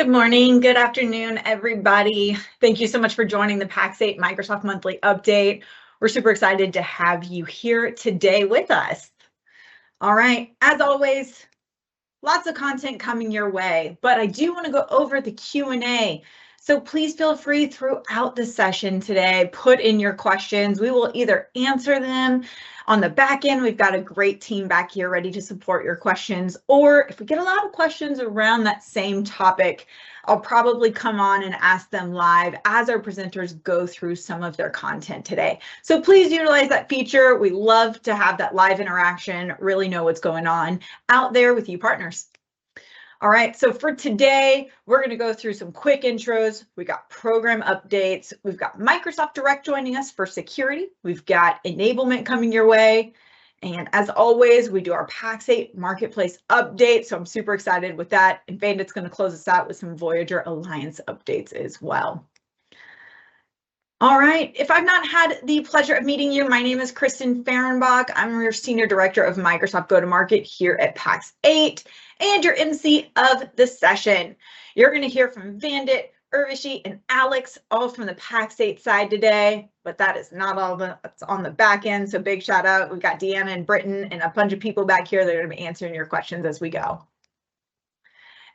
Good morning, good afternoon, everybody. Thank you so much for joining the Pax8 Microsoft Monthly Update. We're super excited to have you here today with us. All right, as always, lots of content coming your way, but I do want to go over the Q&A. So please feel free throughout the session today, put in your questions. We will either answer them on the back end. We've got a great team back here ready to support your questions. Or if we get a lot of questions around that same topic, I'll probably come on and ask them live as our presenters go through some of their content today. So please utilize that feature. We love to have that live interaction, really know what's going on out there with you partners. All right, so for today, we're going to go through some quick intros. We got program updates. We've got Microsoft Direct joining us for security. We've got enablement coming your way. And as always, we do our Pax8 Marketplace update. So I'm super excited with that. And Bandit's going to close us out with some Voyager Alliance updates as well. All right, if I've not had the pleasure of meeting you, my name is Kristen Fahrenbach. I'm your Senior Director of Microsoft Go-to-Market here at Pax8 and your MC of the session. You're going to hear from Bandit, Urvashi, and Alex, all from the Pax8 side today, but that is not all that's on the back end, so big shout out. We've got Deanna and Britton and a bunch of people back here that are going to be answering your questions as we go.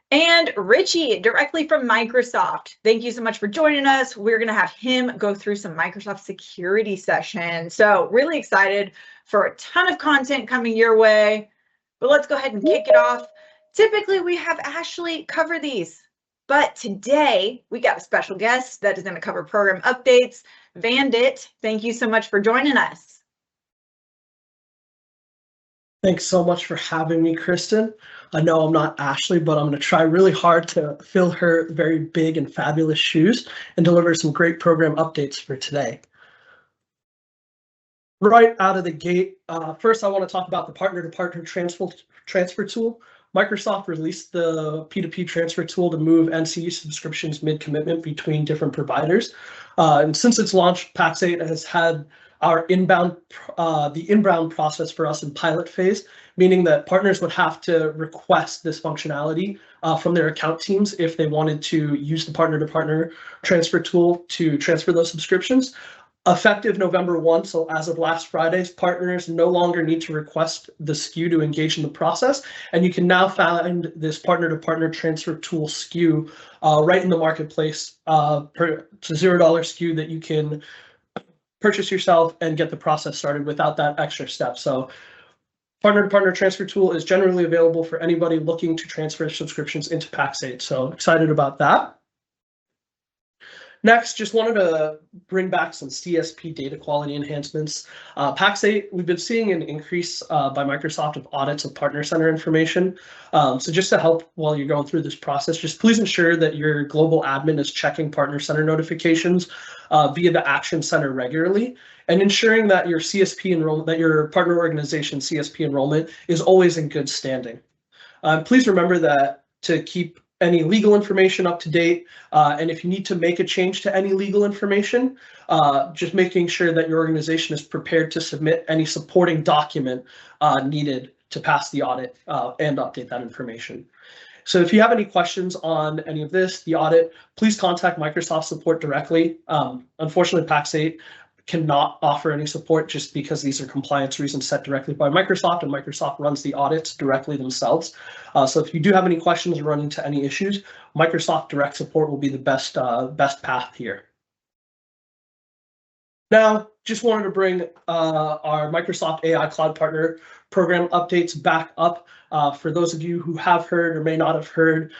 And Richie, directly from Microsoft. Thank you so much for joining us. We're going to have him go through some Microsoft security session. So really excited for a ton of content coming your way. But let's go ahead and kick it off. Typically, we have Ashley cover these. But today, we got a special guest that is going to cover program updates. Bandit, thank you so much for joining us. Thanks so much for having me, Kristen. I know I'm not Ashley, but I'm going to try really hard to fill her very big and fabulous shoes and deliver some great program updates for today. Right out of the gate, first I want to talk about the partner-to-partner transfer tool. Microsoft released the P2P transfer tool to move NCE subscriptions mid-commitment between different providers. And since its launch, Pax8 has had our inbound process for us in pilot phase, meaning that partners would have to request this functionality from their account teams if they wanted to use the partner-to-partner transfer tool to transfer those subscriptions. Effective November 1, so as of last Friday, partners no longer need to request the SKU to engage in the process, and you can now find this partner-to-partner transfer tool SKU right in the marketplace. It's a $0 SKU that you can purchase yourself and get the process started without that extra step. So partner-to-partner transfer tool is generally available for anybody looking to transfer subscriptions into Pax8. So excited about that. Next, just wanted to bring back some CSP data quality enhancements. Pax8, we've been seeing an increase by Microsoft of audits of partner center information. So just to help while you're going through this process, just please ensure that your global admin is checking partner center notifications via the Action Center regularly, and ensuring that your CSP enrollment, that your partner organization CSP enrollment is always in good standing. Please remember that to keep any legal information up to date, and if you need to make a change to any legal information, just making sure that your organization is prepared to submit any supporting document needed to pass the audit and update that information. So if you have any questions on any of this, the audit, please contact Microsoft support directly. Unfortunately, Pax8 cannot offer any support just because these are compliance reasons set directly by Microsoft, and Microsoft runs the audits directly themselves. So if you do have any questions or run into any issues, Microsoft Direct Support will be the best path here. Now, just wanted to bring our Microsoft AI Cloud Partner Program updates back up. For those of you who have heard or may not have heard,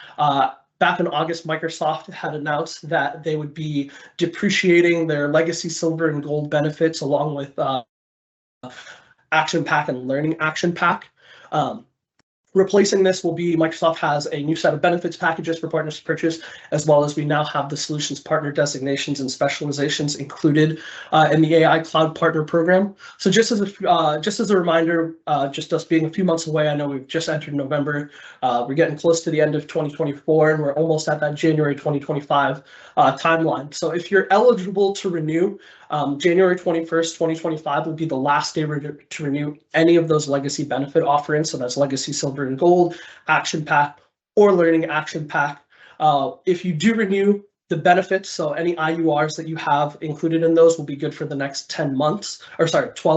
back in August, Microsoft had announced that they would be depreciating their legacy silver and gold benefits along with Action Pack and Learning Action Pack. Replacing this will be Microsoft has a new set of benefits packages for partners to purchase, as well as we now have the solutions partner designations and specializations included in the AI Cloud Partner Program. So just as a reminder, just us being a few months away, I know we've just entered November. We're getting close to the end of 2024, and we're almost at that January 2025 timeline. So if you're eligible to renew, January 21st, 2025 will be the last day to renew any of those legacy benefit offerings. So that's Legacy Silver and Gold, Action Pack, or Learning Action Pack. If you do renew, the benefits, so any IURs that you have included in those will be good for the next 12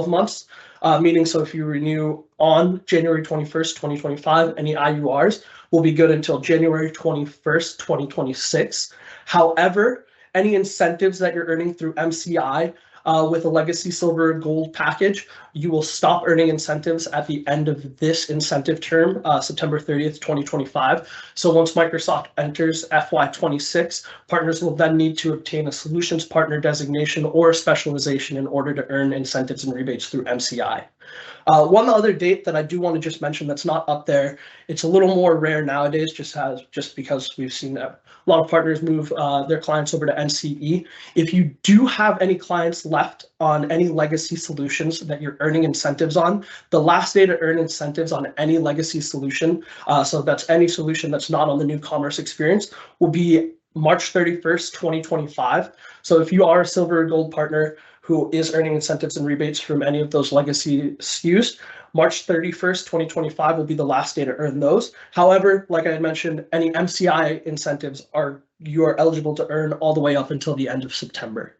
months. Meaning, so if you renew on January 21st, 2025, any IURs will be good until January 21st, 2026. However, any incentives that you're earning through MCI with a legacy silver gold package, you will stop earning incentives at the end of this incentive term, September 30th, 2025. So once Microsoft enters FY26, partners will then need to obtain a solutions partner designation or a specialization in order to earn incentives and rebates through MCI. One other date that I do want to just mention that's not up there, it's a little more rare nowadays, just because we've seen a lot of partners move their clients over to NCE. If you do have any clients left on any legacy solutions that you're earning incentives on, the last day to earn incentives on any legacy solution, so that's any solution that's not on the new commerce experience, will be March 31st, 2025. So if you are a silver or gold partner who is earning incentives and rebates from any of those legacy SKUs, March 31st, 2025 will be the last day to earn those. However, like I had mentioned, any MCI incentives you are eligible to earn all the way up until the end of September.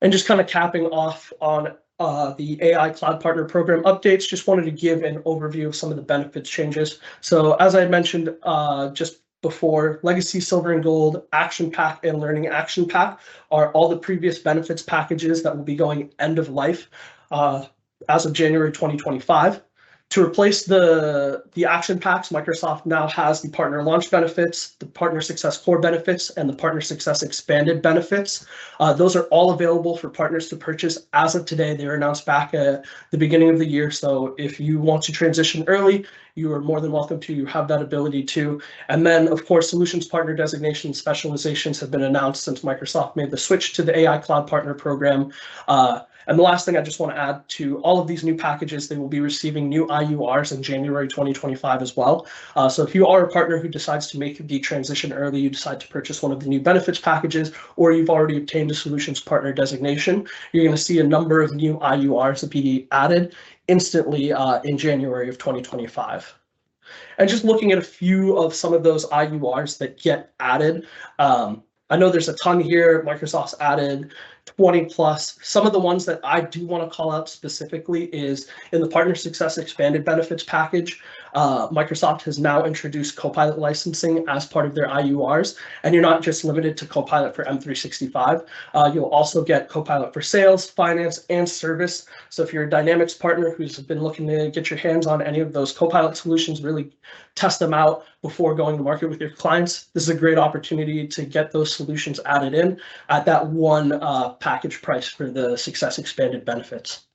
And just kind of capping off on the AI Cloud Partner Program updates, just wanted to give an overview of some of the benefits changes. So as I mentioned just before, Legacy Silver and Gold, Action Pack, and Learning Action Pack are all the previous benefits packages that will be going end of life as of January 2025. To replace the action packs, Microsoft now has the Partner Launch benefits, the Partner Success Core benefits, and the Partner Success Expanded benefits. Those are all available for partners to purchase as of today. They were announced back at the beginning of the year. So if you want to transition early, you are more than welcome to. You have that ability to. And then, of course, Solutions Partner Designation specializations have been announced since Microsoft made the switch to the AI Cloud Partner Program. And the last thing I just want to add to all of these new packages, they will be receiving new IURs in January 2025 as well. So if you are a partner who decides to make the transition early, you decide to purchase one of the new benefits packages, or you've already obtained a solutions partner designation, you're going to see a number of new IURs be added instantly in January of 2025. And just looking at a few of some of those IURs that get added, I know there's a ton here. Microsoft's added 20 plus. Some of the ones that I do want to call out specifically is in the Partner Success Expanded Benefits package. Microsoft has now introduced Copilot licensing as part of their IURs, and you're not just limited to Copilot for M365. You'll also get Copilot for sales, finance, and service. So if you're a Dynamics partner who's been looking to get your hands on any of those Copilot solutions, really test them out before going to market with your clients, this is a great opportunity to get those solutions added in at that one package price for the Success Expanded benefits.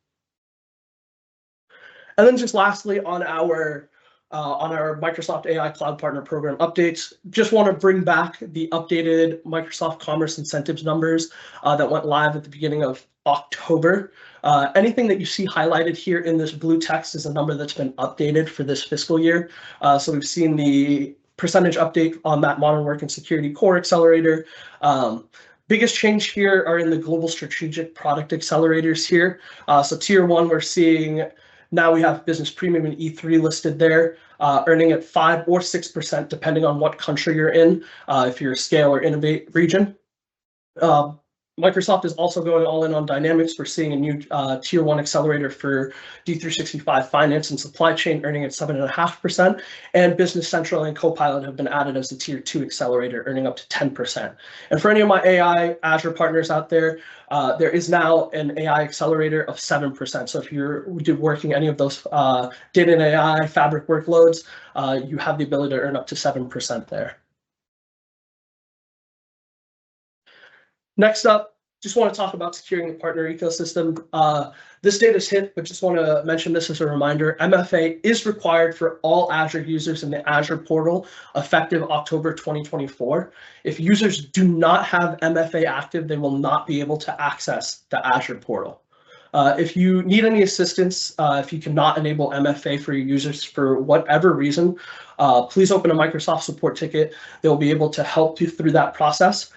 And then just lastly, on our Microsoft AI Cloud Partner Program updates, just want to bring back the updated Microsoft Commerce incentives numbers that went live at the beginning of October. Anything that you see highlighted here in this blue text is a number that's been updated for this fiscal year. So we've seen the percentage update on that Modern Work and Security Core Accelerator. Biggest change here are in the global strategic product accelerators here. So tier 1, we're seeing now we have Business Premium and E3 listed there, earning at 5 or 6% depending on what country you're in, if you're a scale or innovate region. Microsoft is also going all in on Dynamics. We're seeing a new tier 1 accelerator for D365 finance and supply chain, earning at 7.5%, and Business Central and Copilot have been added as a tier 2 accelerator, earning up to 10%. And for any of my AI Azure partners out there, there is now an AI accelerator of 7%. So if you're working any of those data and AI fabric workloads, you have the ability to earn up to 7% there. Next up, just want to talk about securing the partner ecosystem. This data is hit, but just want to mention this as a reminder. MFA is required for all Azure users in the Azure portal effective October 2024. If users do not have MFA active, they will not be able to access the Azure portal. If you need any assistance, if you cannot enable MFA for your users for whatever reason, please open a Microsoft support ticket. They'll be able to help you through that process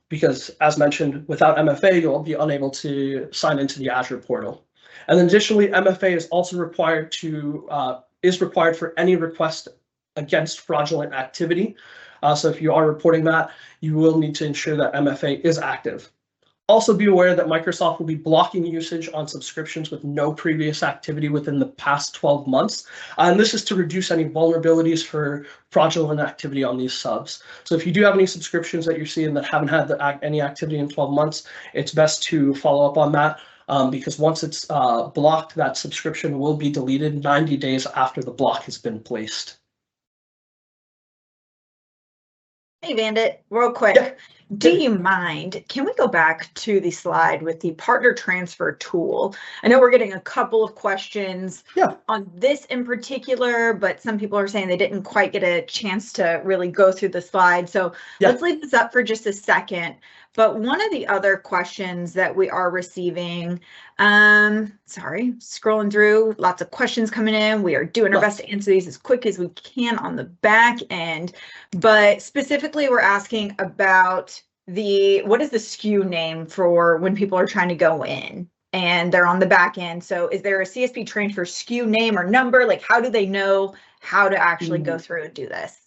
because, as mentioned, without MFA, you'll be unable to sign into the Azure portal. And then additionally, MFA is also required for any request against fraudulent activity. So if you are reporting that, you will need to ensure that MFA is active. Also be aware that Microsoft will be blocking usage on subscriptions with no previous activity within the past 12 months. And this is to reduce any vulnerabilities for fraudulent activity on these subs. So if you do have any subscriptions that you're seeing that haven't had any activity in 12 months, it's best to follow up on that because once it's blocked, that subscription will be deleted 90 days after the block has been placed. Hey, Bandit, real quick. Yeah. Do you mind? Can we go back to the slide with the partner transfer tool? I know we're getting a couple of questions on this in particular, but some people are saying they didn't quite get a chance to really go through the slide. So let's leave this up for just a second. But one of the other questions that we are receiving, sorry, scrolling through, lots of questions coming in. We are doing our best to answer these as quick as we can on the back end. But specifically, we're asking about what is the SKU name for when people are trying to go in and they're on the back end? So is there a CSP transfer SKU name or number? Like, how do they know how to actually go through and do this?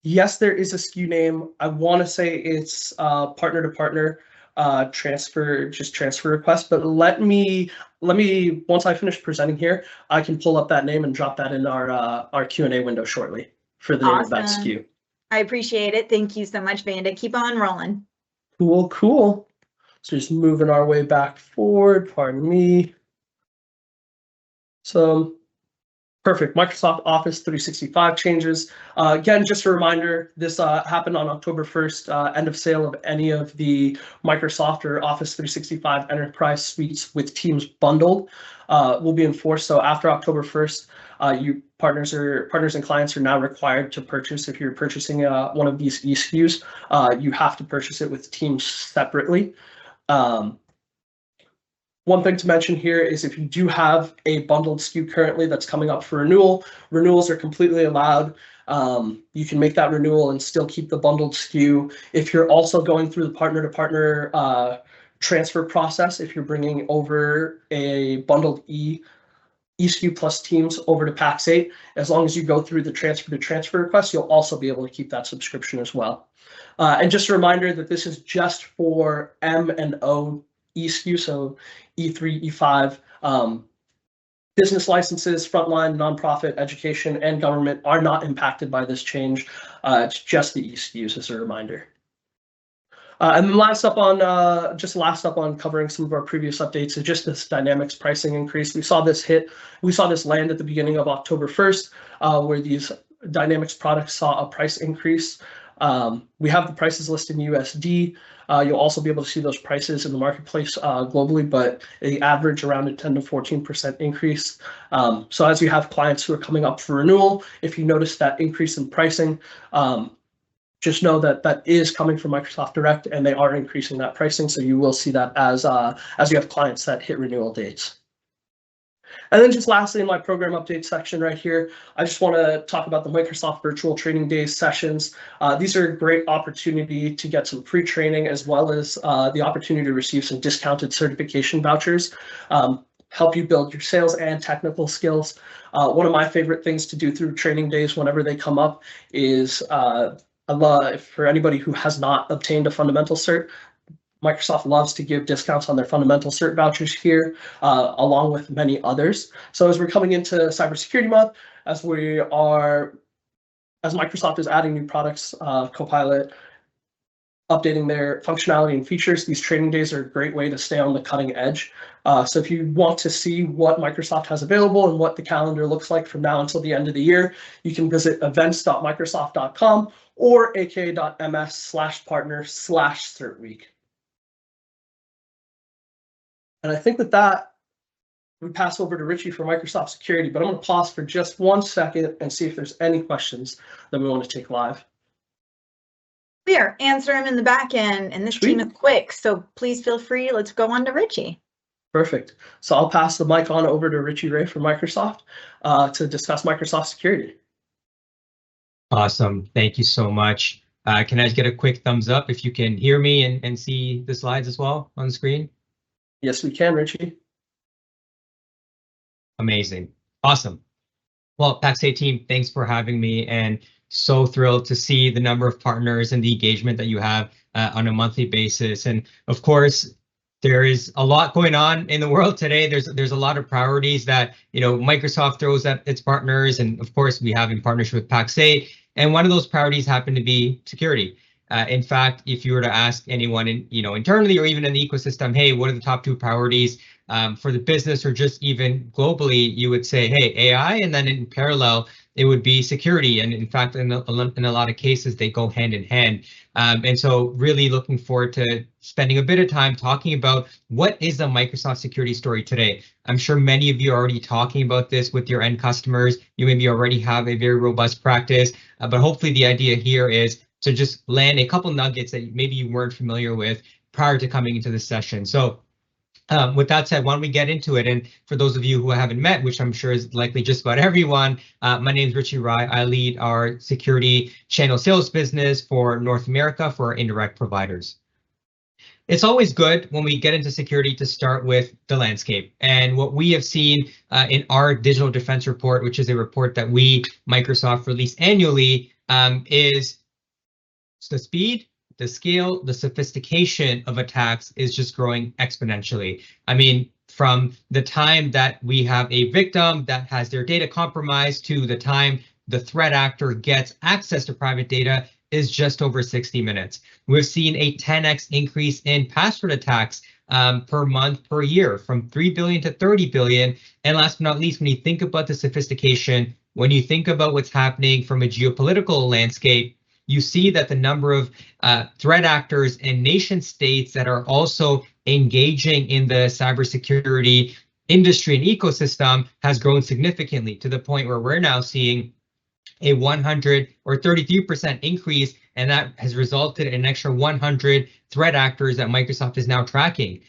Yes, there is a SKU name. I want to say it's partner to partner transfer request, but let me once I finish presenting here, I can pull up that name and drop that in our Q&A window shortly for the name of that SKU. I appreciate it. Thank you so much, Bandit. Keep on rolling. Cool. So just moving our way back forward, pardon me. So perfect. Microsoft Office 365 changes. Again, just a reminder, this happened on October 1st. End of sale of any of the Microsoft or Office 365 Enterprise suites with Teams bundled will be enforced. So after October 1st, you partners and clients are now required to purchase. If you're purchasing one of these SKUs, you have to purchase it with Teams separately. One thing to mention here is if you do have a bundled SKU currently that's coming up for renewal, renewals are completely allowed. You can make that renewal and still keep the bundled SKU. If you're also going through the partner-to-partner transfer process, if you're bringing over a bundled eSKU plus Teams over to Pax8, as long as you go through the transfer-to-transfer request, you'll also be able to keep that subscription as well. And just a reminder that this is just for M and O eSKU, so E3, E5, business licenses, frontline, nonprofit, education, and government are not impacted by this change. It's just the eSKUs as a reminder. And then last up on covering some of our previous updates is just this Dynamics pricing increase. We saw this land at the beginning of October 1st, where these Dynamics products saw a price increase. We have the prices listed in USD. You'll also be able to see those prices in the marketplace globally, but they average around a 10 to 14% increase. So as you have clients who are coming up for renewal, if you notice that increase in pricing, just know that that is coming from Microsoft Direct, and they are increasing that pricing. So you will see that as you have clients that hit renewal dates. And then just lastly, in my program update section right here, I just want to talk about the Microsoft Virtual Training Days sessions. These are a great opportunity to get some free training as well as the opportunity to receive some discounted certification vouchers. Help you build your sales and technical skills. One of my favorite things to do through training days whenever they come up is for anybody who has not obtained a fundamental cert, Microsoft loves to give discounts on their fundamental cert vouchers here, along with many others. So as we're coming into Cybersecurity Month, as Microsoft is adding new products, Copilot, updating their functionality and features, these training days are a great way to stay on the cutting edge. So if you want to see what Microsoft has available and what the calendar looks like from now until the end of the year, you can visit events.microsoft.com or aka.ms/partner/certweek. And I think with that, we pass over to Richie for Microsoft Security, but I'm going to pause for just 1 second and see if there's any questions that we want to take live. We are answering them in the back end, and this team is quick, so please feel free. Let's go on to Richie. Perfect. So I'll pass the mic on over to Richie Ray from Microsoft to discuss Microsoft Security. Awesome. Thank you so much. Can I get a quick thumbs up if you can hear me and see the slides as well on the screen? Yes, we can, Richie. Amazing. Awesome. Well, Pax8 team, thanks for having me, and so thrilled to see the number of partners and the engagement that you have on a monthly basis. And of course, there is a lot going on in the world today. There's a lot of priorities that Microsoft throws at its partners, and of course we have in partnership with Pax8. And one of those priorities happen to be security. In fact, if you were to ask anyone internally or even in the ecosystem, hey, what are the top 2 priorities for the business, or just even globally, you would say, hey, AI, and then in parallel, it would be security. And in fact, in a lot of cases, they go hand in hand. And so really looking forward to spending a bit of time talking about what is the Microsoft security story today. I'm sure many of you are already talking about this with your end customers. You maybe already have a very robust practice, but hopefully the idea here is to just land a couple nuggets that maybe you weren't familiar with prior to coming into this session. So with that said, why don't we get into it? And for those of you who haven't met, which I'm sure is likely just about everyone, my name is Richie Rai. I lead our security channel sales business for North America for our indirect providers. It's always good when we get into security to start with the landscape. And what we have seen in our digital defense report, which is a report that we, Microsoft, release annually, is the speed, the scale, the sophistication of attacks is just growing exponentially. I mean, from the time that we have a victim that has their data compromised to the time the threat actor gets access to private data is just over 60 minutes. We've seen a 10x increase in password attacks per month, per year, from 3 billion to 30 billion. And last but not least, when you think about the sophistication, when you think about what's happening from a geopolitical landscape, you see that the number of threat actors and nation states that are also engaging in the cybersecurity industry and ecosystem has grown significantly, to the point where we're now seeing a 100 or 33% increase, and that has resulted in an extra 100 threat actors that Microsoft is now tracking.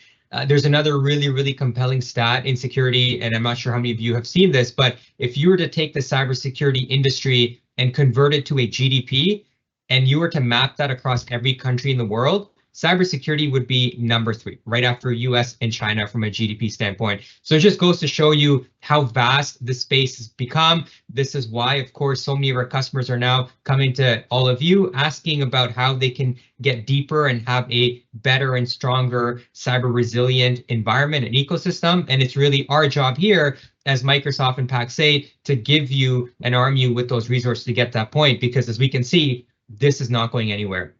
There's another really compelling stat in security, and I'm not sure how many of you have seen this, but if you were to take the cybersecurity industry and convert it to a GDP, and you were to map that across every country in the world, cybersecurity would be number 3, right after US and China from a GDP standpoint. So it just goes to show you how vast the space has become. This is why, of course, so many of our customers are now coming to all of you asking about how they can get deeper and have a better and stronger cyber resilient environment and ecosystem. And it's really our job here as Microsoft and Pax8 to give you and arm you with those resources to get that point, because as we can see, this is not going anywhere.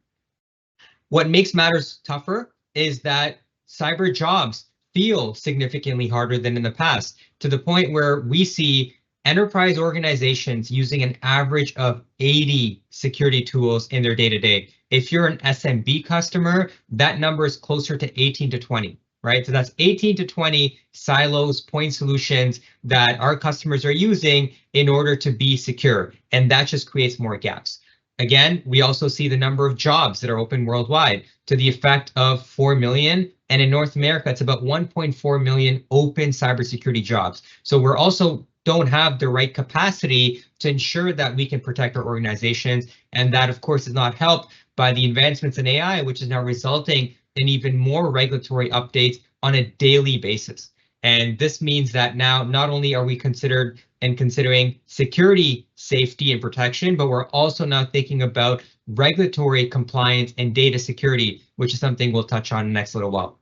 What makes matters tougher is that cyber jobs feel significantly harder than in the past, to the point where we see enterprise organizations using an average of 80 security tools in their day-to-day. If you're an SMB customer, that number is closer to 18 to 20, right? So that's 18 to 20 silos, point solutions that our customers are using in order to be secure, and that just creates more gaps. Again, we also see the number of jobs that are open worldwide to the effect of 4 million. And in North America, it's about 1.4 million open cybersecurity jobs. So we're also don't have the right capacity to ensure that we can protect our organizations. And that, of course, is not helped by the advancements in AI, which is now resulting in even more regulatory updates on a daily basis. And this means that now not only are we considering security, safety, and protection, but we're also now thinking about regulatory compliance and data security, which is something we'll touch on in the next little while.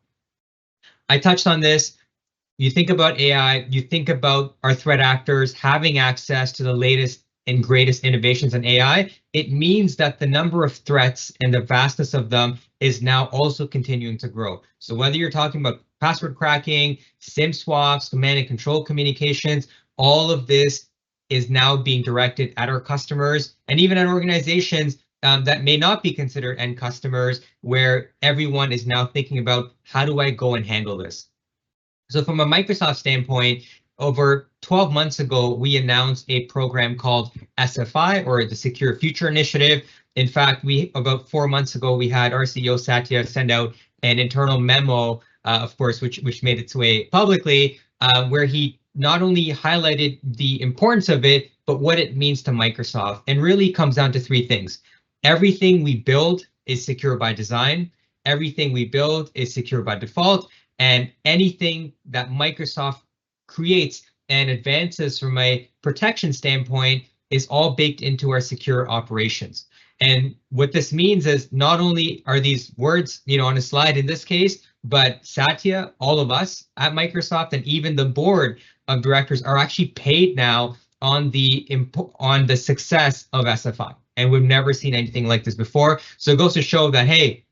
I touched on this. You think about AI, you think about our threat actors having access to the latest and greatest innovations in AI. It means that the number of threats and the vastness of them is now also continuing to grow. So whether you're talking about password cracking, SIM swaps, command and control communications, all of this is now being directed at our customers and even at organizations that may not be considered end customers, where everyone is now thinking about, how do I go and handle this? So from a Microsoft standpoint, over 12 months ago, we announced a program called SFI, or the Secure Future Initiative. In fact, about 4 months ago, we had our CEO Satya send out an internal memo, of course, which made its way publicly, where he not only highlighted the importance of it, but what it means to Microsoft. And really comes down to 3 things. Everything we build is secure by design. Everything we build is secure by default. And anything that Microsoft creates and advances from a protection standpoint is all baked into our secure operations. And what this means is not only are these words, on a slide in this case, but Satya, all of us at Microsoft, and even the board of directors are actually paid now on the success of SFI. And we've never seen anything like this before. So it goes to show that, hey,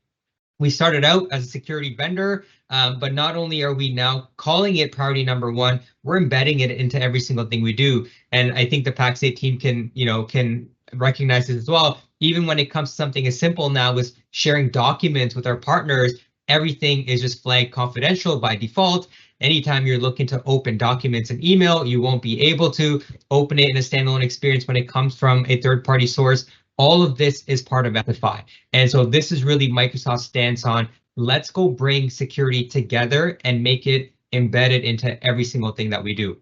we started out as a security vendor, but not only are we now calling it priority number one, we're embedding it into every single thing we do. And I think the Pax8 team can recognize this as well. Even when it comes to something as simple now as sharing documents with our partners, everything is just flagged confidential by default. Anytime you're looking to open documents in email, you won't be able to open it in a standalone experience when it comes from a third-party source. All of this is part of SFI. And so this is really Microsoft's stance on, let's go bring security together and make it embedded into every single thing that we do.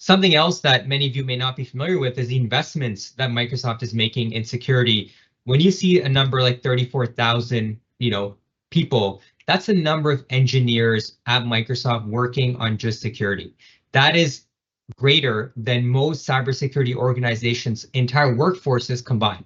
Something else that many of you may not be familiar with is the investments that Microsoft is making in security. When you see a number like 34,000, people, that's the number of engineers at Microsoft working on just security. That is greater than most cybersecurity organizations' entire workforces combined.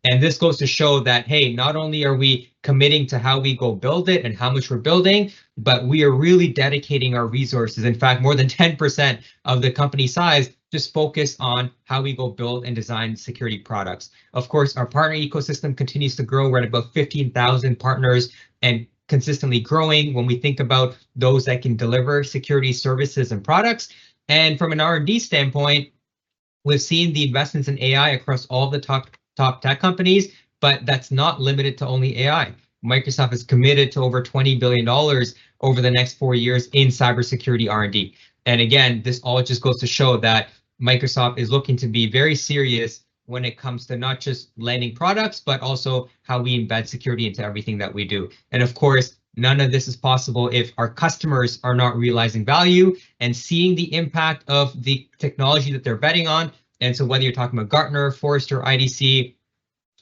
And this goes to show that, hey, not only are we committing to how we go build it and how much we're building, but we are really dedicating our resources. In fact, more than 10% of the company size just focus on how we go build and design security products. Of course, our partner ecosystem continues to grow. We're at about 15,000 partners and consistently growing when we think about those that can deliver security services and products. And from an R&D standpoint, we've seen the investments in AI across all the top tech companies, but that's not limited to only AI. Microsoft is committed to over $20 billion over the next 4 years in cybersecurity R&D. And again, this all just goes to show that Microsoft is looking to be very serious when it comes to not just landing products, but also how we embed security into everything that we do. And of course, none of this is possible if our customers are not realizing value and seeing the impact of the technology that they're betting on. And so whether you're talking about Gartner, Forrester, IDC,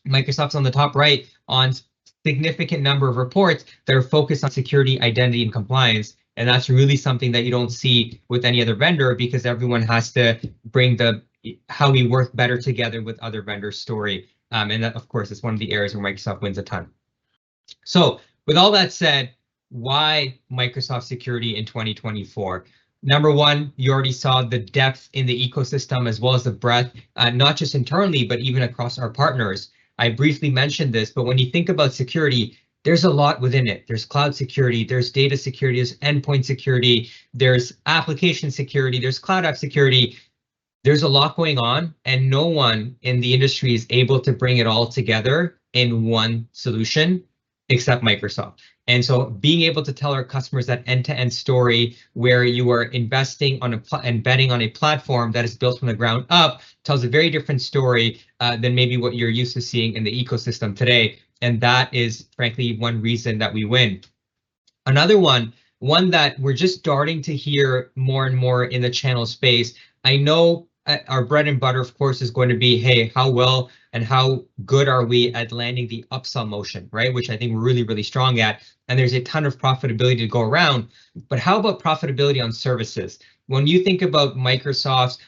Microsoft's on the top right on significant number of reports that are focused on security, identity, and compliance. And that's really something that you don't see with any other vendor, because everyone has to bring how we work better together with other vendors story. And that, of course, is one of the areas where Microsoft wins a ton. So with all that said, why Microsoft security in 2024? Number one, you already saw the depth in the ecosystem as well as the breadth, not just internally, but even across our partners. I briefly mentioned this, but when you think about security, there's a lot within it. There's cloud security, there's data security, there's endpoint security, there's application security, there's cloud app security. There's a lot going on, and no one in the industry is able to bring it all together in one solution except Microsoft. And so being able to tell our customers that end-to-end story where you are investing on and betting on a platform that is built from the ground up tells a very different story than maybe what you're used to seeing in the ecosystem today. And that is, frankly, one reason that we win. Another one that we're just starting to hear more and more in the channel space. I know our bread and butter, of course, is going to be, hey, how well and how good are we at landing the upsell motion, right? Which I think we're really, really strong at. And there's a ton of profitability to go around. But how about profitability on services? When you think about Microsoft's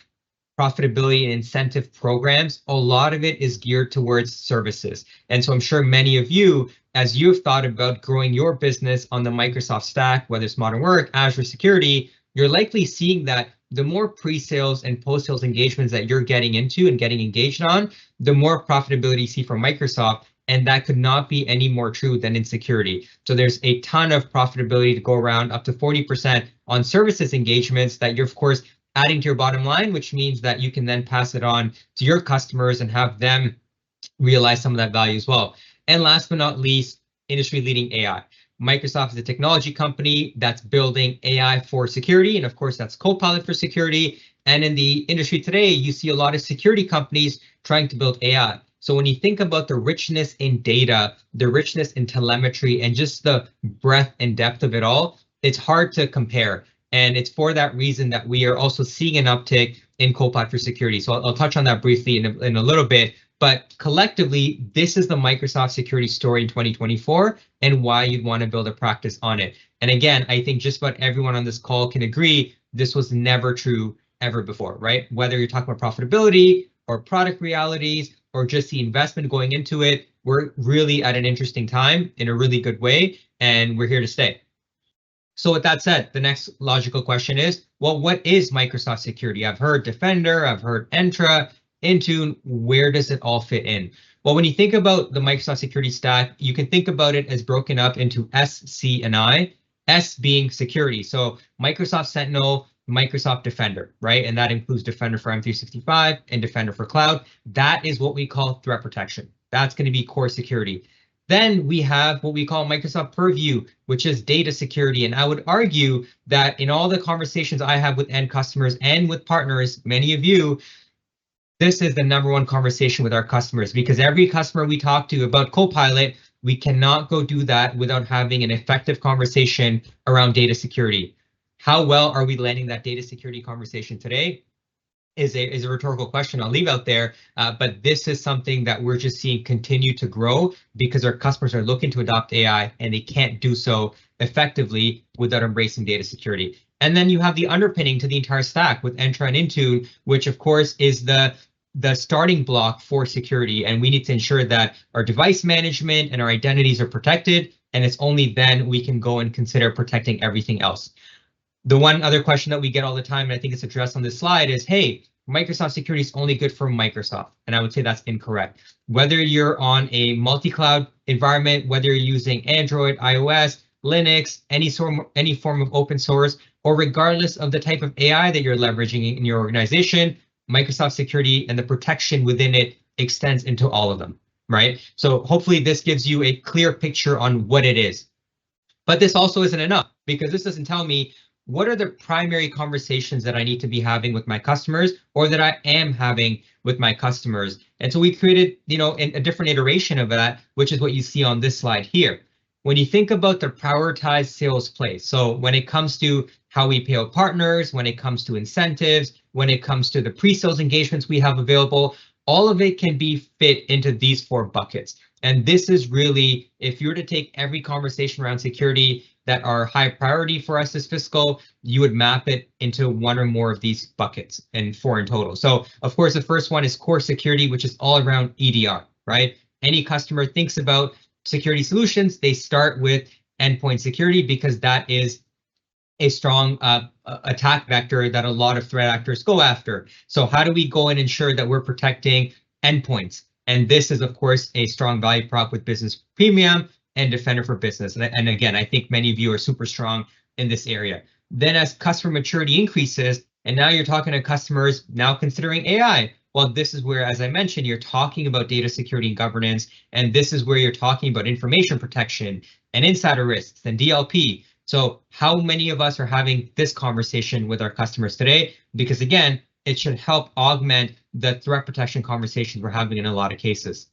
profitability and incentive programs, a lot of it is geared towards services. And so I'm sure many of you, as you've thought about growing your business on the Microsoft stack, whether it's modern work, Azure security, you're likely seeing that the more pre-sales and post-sales engagements that you're getting into and getting engaged on, the more profitability you see from Microsoft. And that could not be any more true than in security. So there's a ton of profitability to go around, up to 40% on services engagements that you're, of course, adding to your bottom line, which means that you can then pass it on to your customers and have them realize some of that value as well. And last but not least, industry-leading AI. Microsoft is a technology company that's building AI for security, and of course that's Copilot for security. And in the industry today, you see a lot of security companies trying to build AI. So when you think about the richness in data, the richness in telemetry, and just the breadth and depth of it all, it's hard to compare. And it's for that reason that we are also seeing an uptick in Copilot for security. So I'll touch on that briefly in a little bit. But collectively, this is the Microsoft security story in 2024 and why you'd want to build a practice on it. And again, I think just about everyone on this call can agree this was never true ever before, right? Whether you're talking about profitability or product realities or just the investment going into it, we're really at an interesting time in a really good way, and we're here to stay. So with that said, the next logical question is, well, what is Microsoft security? I've heard Defender, I've heard Entra, Intune, where does it all fit in? Well, when you think about the Microsoft security stack, you can think about it as broken up into S, C, and I, S being security. So Microsoft Sentinel, Microsoft Defender, right? And that includes Defender for M365 and Defender for Cloud. That is what we call threat protection. That's going to be core security. Then we have what we call Microsoft Purview, which is data security. And I would argue that in all the conversations I have with end customers and with partners, many of you, this is the #1 conversation with our customers, because every customer we talk to about Copilot, we cannot go do that without having an effective conversation around data security. How well are we landing that data security conversation today? Is a rhetorical question I'll leave out there, but this is something that we're just seeing continue to grow because our customers are looking to adopt AI and they can't do so effectively without embracing data security. And then you have the underpinning to the entire stack with Entra and Intune, which of course is the starting block for security. And we need to ensure that our device management and our identities are protected. And it's only then we can go and consider protecting everything else. The one other question that we get all the time, and I think it's addressed on this slide, is, hey, Microsoft security is only good for Microsoft. And I would say that's incorrect. Whether you're on a multi-cloud environment, whether you're using Android, iOS, Linux, any form of open source, or regardless of the type of AI that you're leveraging in your organization, Microsoft security and the protection within it extends into all of them, right? So hopefully this gives you a clear picture on what it is. But this also isn't enough, because this doesn't tell me what are the primary conversations that I need to be having with my customers, or that I am having with my customers. And so we created, a different iteration of that, which is what you see on this slide here. When you think about the prioritized sales play, so when it comes to how we pay out partners, when it comes to incentives, when it comes to the pre-sales engagements we have available, all of it can be fit into these 4 buckets. And this is really, if you were to take every conversation around security that are high priority for us this fiscal, you would map it into 1 or more of these buckets, and 4 in total. So of course, the first one is core security, which is all around EDR, right? Any customer thinks about security solutions, they start with endpoint security because that is a strong attack vector that a lot of threat actors go after. So how do we go and ensure that we're protecting endpoints? And this is, of course, a strong value prop with Business Premium and Defender for Business. And again, I think many of you are super strong in this area. Then as customer maturity increases, and now you're talking to customers now considering AI, well, this is where, as I mentioned, you're talking about data security and governance, and this is where you're talking about information protection and insider risks and DLP. So how many of us are having this conversation with our customers today? Because again, it should help augment the threat protection conversations we're having in a lot of cases.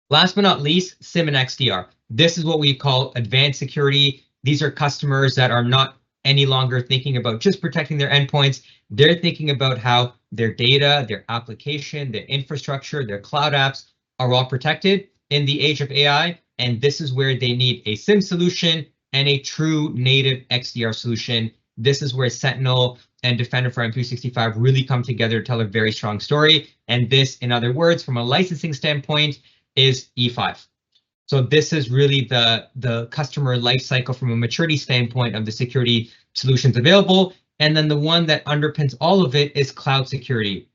Last but not least, SIEM and XDR. This is what we call advanced security. These are customers that are not any longer thinking about just protecting their endpoints. They're thinking about how their data, their application, their infrastructure, their cloud apps are all protected in the age of AI. And this is where they need a SIEM solution and a true native XDR solution. This is where Sentinel and Defender for M365 really come together to tell a very strong story. And this, in other words, from a licensing standpoint, is E5. So this is really the customer lifecycle from a maturity standpoint of the security solutions available. And then the one that underpins all of it is cloud security.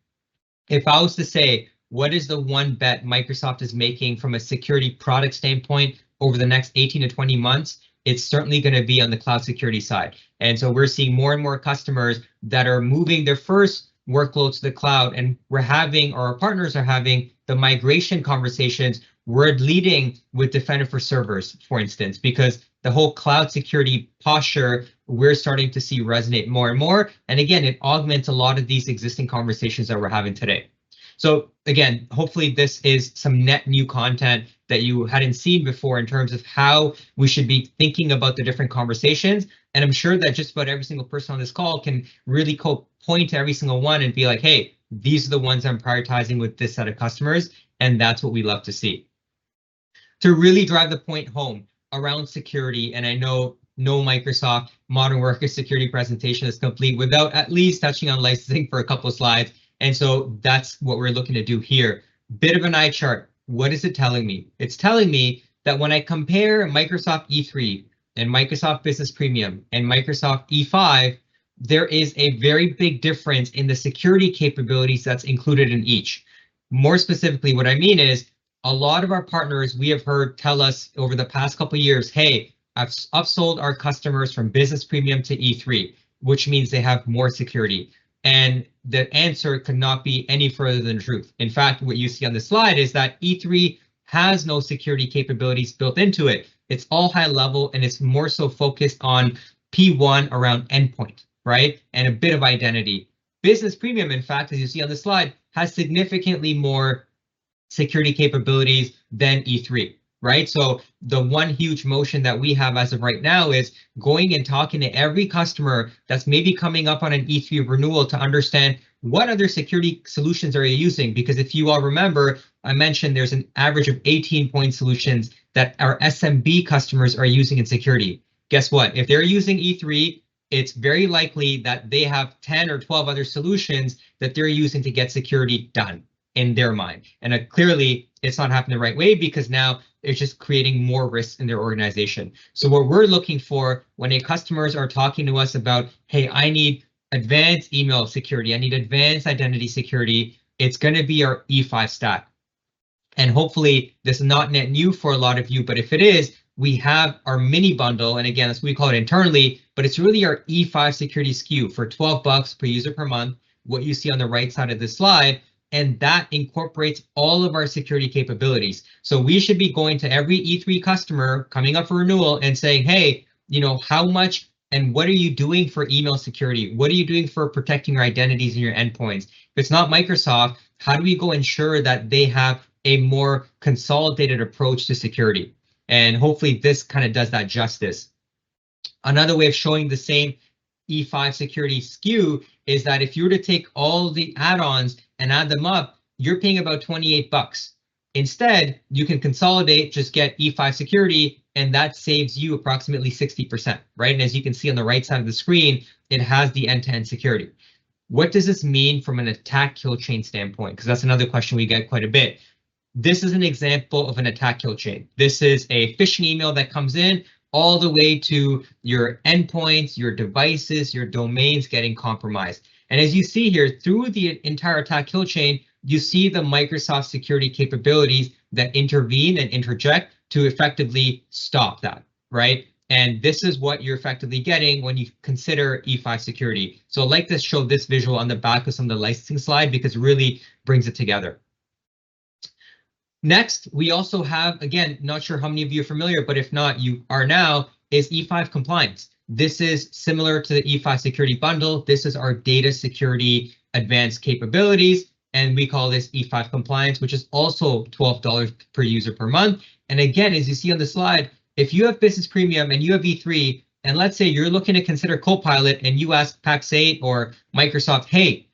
If I was to say, what is the one bet Microsoft is making from a security product standpoint over the next 18 to 20 months, it's certainly going to be on the cloud security side. And so we're seeing more and more customers that are moving their first workloads to the cloud, and we're having, or our partners are having, the migration conversations. We're leading with Defender for Servers, for instance, because the whole cloud security posture we're starting to see resonate more and more. And again, it augments a lot of these existing conversations that we're having today. So again, hopefully this is some net new content that you hadn't seen before in terms of how we should be thinking about the different conversations. And I'm sure that just about every single person on this call can really point to every single one and be like, hey, these are the ones I'm prioritizing with this set of customers. And that's what we love to see. To really drive the point home around security, and I know no Microsoft Modern Worker Security presentation is complete without at least touching on licensing for a couple of slides. And so that's what we're looking to do here. Bit of an eye chart. What is it telling me? It's telling me that when I compare Microsoft E3 and Microsoft Business Premium and Microsoft E5, there is a very big difference in the security capabilities that's included in each. More specifically, what I mean is a lot of our partners we have heard tell us over the past couple of years, hey, I've upsold our customers from Business Premium to E3, which means they have more security. And the answer could not be any further than truth. In fact, what you see on the slide is that E3 has no security capabilities built into it. It's all high level and it's more so focused on P1 around endpoint, right? And a bit of identity. Business Premium, in fact, as you see on the slide, has significantly more security capabilities than E3, right? So the one huge motion that we have as of right now is going and talking to every customer that's maybe coming up on an E3 renewal to understand what other security solutions are you using? Because if you all remember, I mentioned there's an average of 18 point solutions that our SMB customers are using in security. Guess what? If they're using E3, it's very likely that they have 10 or 12 other solutions that they're using to get security done in their mind. And clearly, it's not happening the right way because now it's just creating more risks in their organization. So what we're looking for when a customers are talking to us about, hey, I need advanced email security, I need advanced identity security, it's going to be our E5 stack. And hopefully this is not net new for a lot of you, but if it is, we have our mini bundle, and again, that's what we call it internally, but it's really our E5 security SKU for $12 per user per month, what you see on the right side of this slide, and that incorporates all of our security capabilities. So we should be going to every E3 customer coming up for renewal and saying, hey, you know, how much and what are you doing for email security? What are you doing for protecting your identities and your endpoints? If it's not Microsoft, how do we go ensure that they have a more consolidated approach to security? And hopefully this kind of does that justice. Another way of showing the same E5 security SKU is that if you were to take all the add-ons and add them up, you're paying about 28 bucks. Instead, you can consolidate, just get E5 security, and that saves you approximately 60%, right? And as you can see on the right side of the screen, it has the end-to-end security. What does this mean from an attack kill chain standpoint? Because that's another question we get quite a bit. This is an example of an attack kill chain. This is a phishing email that comes in all the way to your endpoints, your devices, your domains getting compromised. And as you see here, through the entire attack kill chain, you see the Microsoft security capabilities that intervene and interject to effectively stop that, right? And this is what you're effectively getting when you consider E5 security. So I'd like to show this visual on the back of some of the licensing slide because it really brings it together. Next, we also have, again, not sure how many of you are familiar, but if not, you are now, is E5 compliance. This is similar to the E5 security bundle. This is our data security advanced capabilities, and we call this E5 compliance, which is also $12 per user per month. And again, as you see on the slide, if you have Business Premium and you have E3, and let's say you're looking to consider Copilot and you ask Pax8 or Microsoft, hey,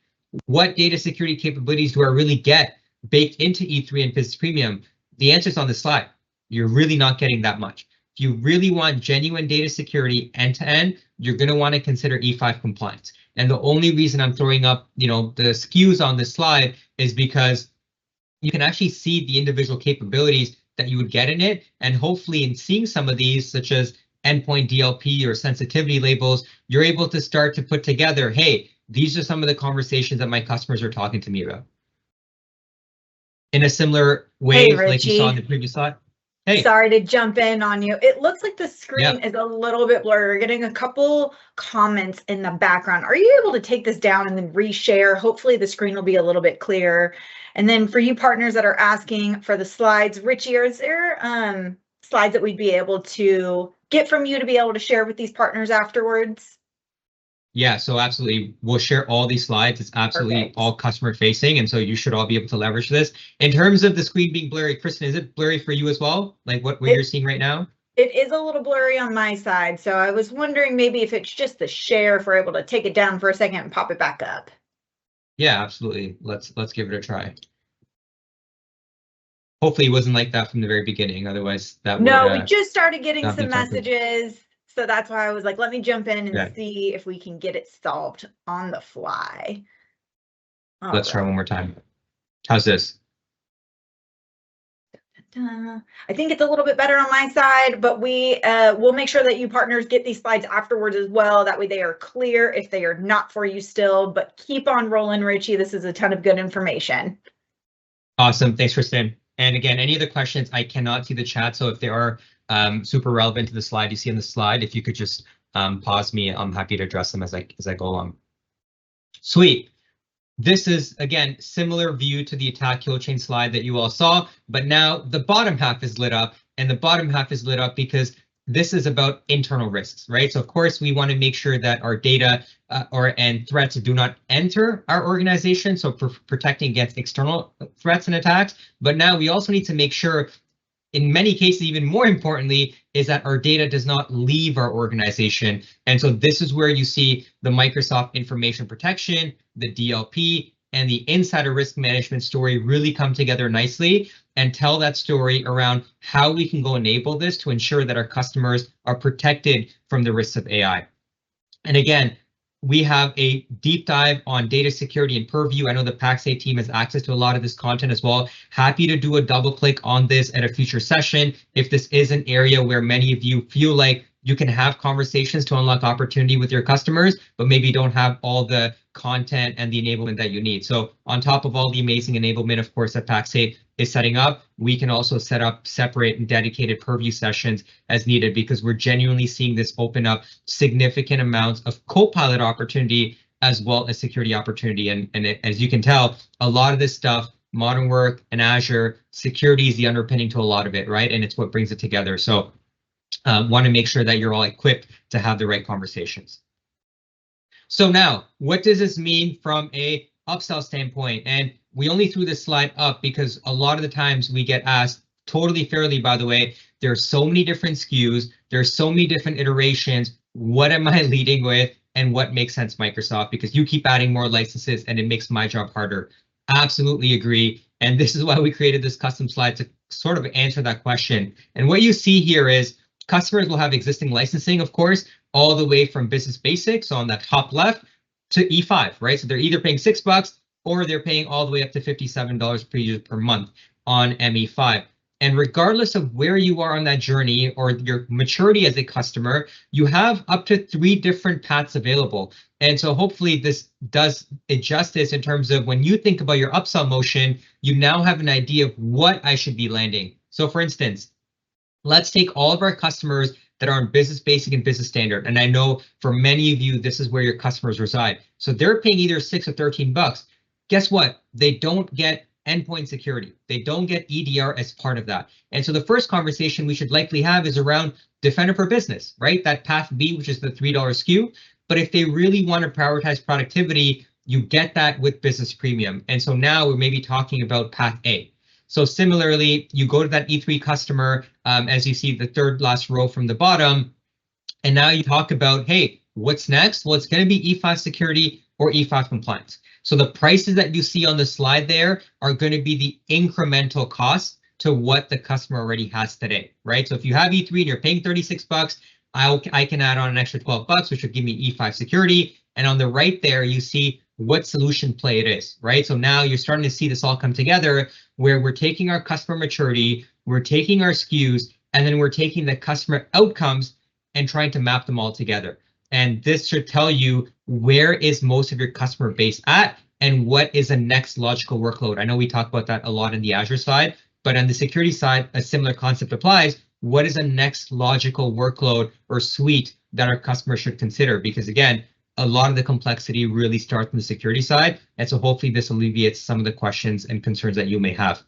what data security capabilities do I really get baked into E3 and Business Premium? The answer is on the slide. You're really not getting that much. If you really want genuine data security end-to-end, you're going to want to consider E5 compliance. And the only reason I'm throwing up, the SKUs on this slide is because you can actually see the individual capabilities that you would get in it. And hopefully in seeing some of these, such as endpoint DLP or sensitivity labels, you're able to start to put together, hey, these are some of the conversations that my customers are talking to me about. In a similar way, Hey, like you saw in Richie. the previous slide. Hey. Sorry to jump in on you. It looks like the screen is a little bit blurry. We're getting a couple comments in the background. Are you able to take this down and then reshare? Hopefully the screen will be a little bit clearer. And then for you partners that are asking for the slides, Richie, is there slides that we'd be able to get from you to be able to share with these partners afterwards? Yeah, so absolutely. We'll share all these slides. It's absolutely all customer facing. And so you should all be able to leverage this. In terms of the screen being blurry, Kristen, is it blurry for you as well? Like what you're seeing right now? It is a little blurry on my side. So I was wondering maybe if it's just the share, if we're able to take it down for a second and pop it back up. Yeah, absolutely. Let's give it a try. Hopefully it wasn't like that from the very beginning. Otherwise that would... No, we just started getting some messages. So that's why I was like, let me jump in and Yeah. see if we can get it solved on the fly. All Let's try right. one more time. How's this? I think it's a little bit better on my side, but we'll make sure that you partners get these slides afterwards as well. That way they are clear if they are not for you still, but keep on rolling, Richie. This is a ton of good information. Awesome. Thanks, Kristen. And again, any other questions, I cannot see the chat. So if they are super relevant to the slide you see on the slide, if you could just pause me, I'm happy to address them as I go along. Sweet. This is, again, similar view to the attack kill chain slide that you all saw, but now the bottom half is lit up, and the bottom half is lit up because this is about internal risks, right? So of course, we want to make sure that our data and threats do not enter our organization, so protecting against external threats and attacks. But now we also need to make sure, in many cases, even more importantly, is that our data does not leave our organization. And so this is where you see the Microsoft information protection, the DLP, and the insider risk management story really come together nicely and tell that story around how we can go enable this to ensure that our customers are protected from the risks of AI. And again, we have a deep dive on data security and purview. I know the Pax8 team has access to a lot of this content as well. Happy to do a double click on this at a future session if this is an area where many of you feel like you can have conversations to unlock opportunity with your customers, but maybe don't have all the content and the enablement that you need. So on top of all the amazing enablement, of course, that Pax8 is setting up, we can also set up separate and dedicated purview sessions as needed, because we're genuinely seeing this open up significant amounts of co-pilot opportunity as well as security opportunity. And as you can tell, a lot of this stuff, modern work and Azure, security is the underpinning to a lot of it, right? And it's what brings it together. So want to make sure that you're all equipped to have the right conversations. So now, what does this mean from a upsell standpoint? And we only threw this slide up because a lot of the times we get asked, totally fairly, by the way, there are so many different SKUs, there's so many different iterations. What am I leading with, and what makes sense, Microsoft? Because you keep adding more licenses and it makes my job harder. Absolutely agree. And this is why we created this custom slide to sort of answer that question. And what you see here is customers will have existing licensing, of course, all the way from Business Basics on that top left to E5, right? So they're either paying $6 or they're paying all the way up to $57 per user per month on ME5. And regardless of where you are on that journey or your maturity as a customer, you have up to 3 different paths available. And so hopefully this does it justice in terms of when you think about your upsell motion, you now have an idea of what I should be landing. So for instance, let's take all of our customers that are on Business Basic and Business Standard. And I know for many of you, this is where your customers reside. So they're paying either $6 or $13. Guess what? They don't get endpoint security. They don't get EDR as part of that. And so the first conversation we should likely have is around Defender for Business, right? That path B, which is the $3 SKU. But if they really want to prioritize productivity, you get that with Business Premium. And so now we're maybe talking about path A. So similarly, you go to that E3 customer, as you see the third last row from the bottom, and now you talk about, hey, what's next? Well, it's going to be E5 security or E5 compliance. So the prices that you see on the slide there are going to be the incremental cost to what the customer already has today, right? So if you have E3 and you're paying $36, I can add on an extra $12, which would give me E5 security. And on the right there, you see what solution play it is, right? So now you're starting to see this all come together where we're taking our customer maturity, we're taking our SKUs, and then we're taking the customer outcomes and trying to map them all together. And this should tell you where is most of your customer base at and what is the next logical workload. I know we talk about that a lot in the Azure side, but on the security side, a similar concept applies. What is the next logical workload or suite that our customers should consider? Because again, a lot of the complexity really starts on the security side. And so hopefully this alleviates some of the questions and concerns that you may have.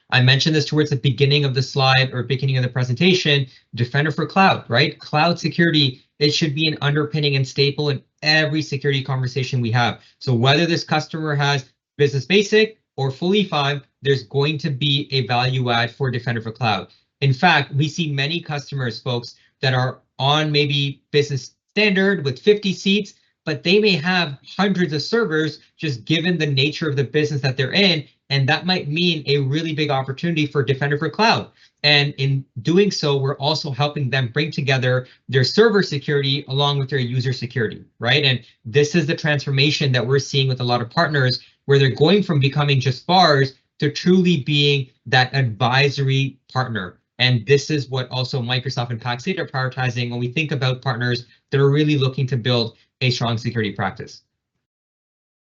I mentioned this towards the beginning of the slide or beginning of the presentation, Defender for Cloud, right? Cloud security, it should be an underpinning and staple in every security conversation we have. So whether this customer has Business Basic or full E5, there's going to be a value add for Defender for Cloud. In fact, we see many customers, folks, that are on maybe Business Standard with 50 seats, but they may have hundreds of servers just given the nature of the business that they're in. And that might mean a really big opportunity for Defender for Cloud. And in doing so, we're also helping them bring together their server security along with their user security, right? And this is the transformation that we're seeing with a lot of partners, where they're going from becoming just VARs to truly being that advisory partner. And this is what also Microsoft and Pax8 are prioritizing when we think about partners that are really looking to build a strong security practice.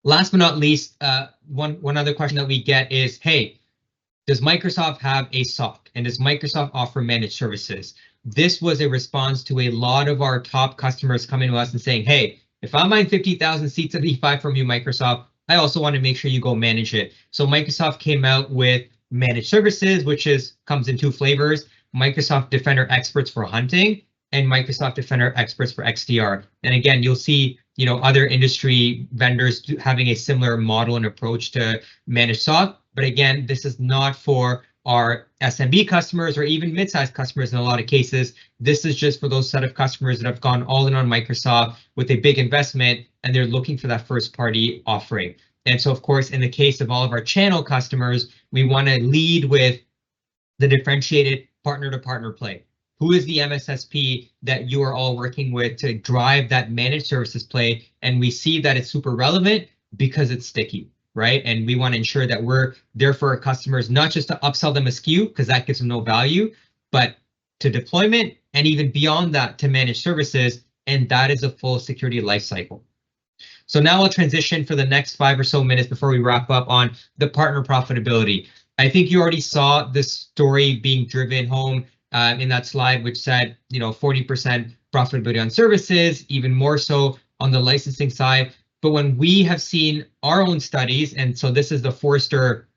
Last but not least, one other question that we get is, hey, does Microsoft have a SOC, and does Microsoft offer managed services? This was a response to a lot of our top customers coming to us and saying, hey, if I'm buying 50,000 seats of E5 from you, Microsoft, I also want to make sure you go manage it. So Microsoft came out with managed services, which comes in two flavors: Microsoft Defender Experts for hunting and Microsoft Defender Experts for XDR. And again, you'll see, other industry vendors having a similar model and approach to managed SOC. But again, this is not for our SMB customers or even mid-sized customers in a lot of cases. This is just for those set of customers that have gone all in on Microsoft with a big investment, and they're looking for that first-party offering. And so, of course, in the case of all of our channel customers, we want to lead with the differentiated partner-to-partner play. Who is the MSSP that you are all working with to drive that managed services play? And we see that it's super relevant because it's sticky, right? And we want to ensure that we're there for our customers, not just to upsell them a SKU, because that gives them no value, but to deployment and even beyond that to managed services. And that is a full security lifecycle. So now I'll transition for the next 5 or so minutes before we wrap up on the partner profitability. I think you already saw this story being driven home in that slide, which said, 40% profitability on services, even more so on the licensing side. But when we have seen our own studies, and so this is the Forrester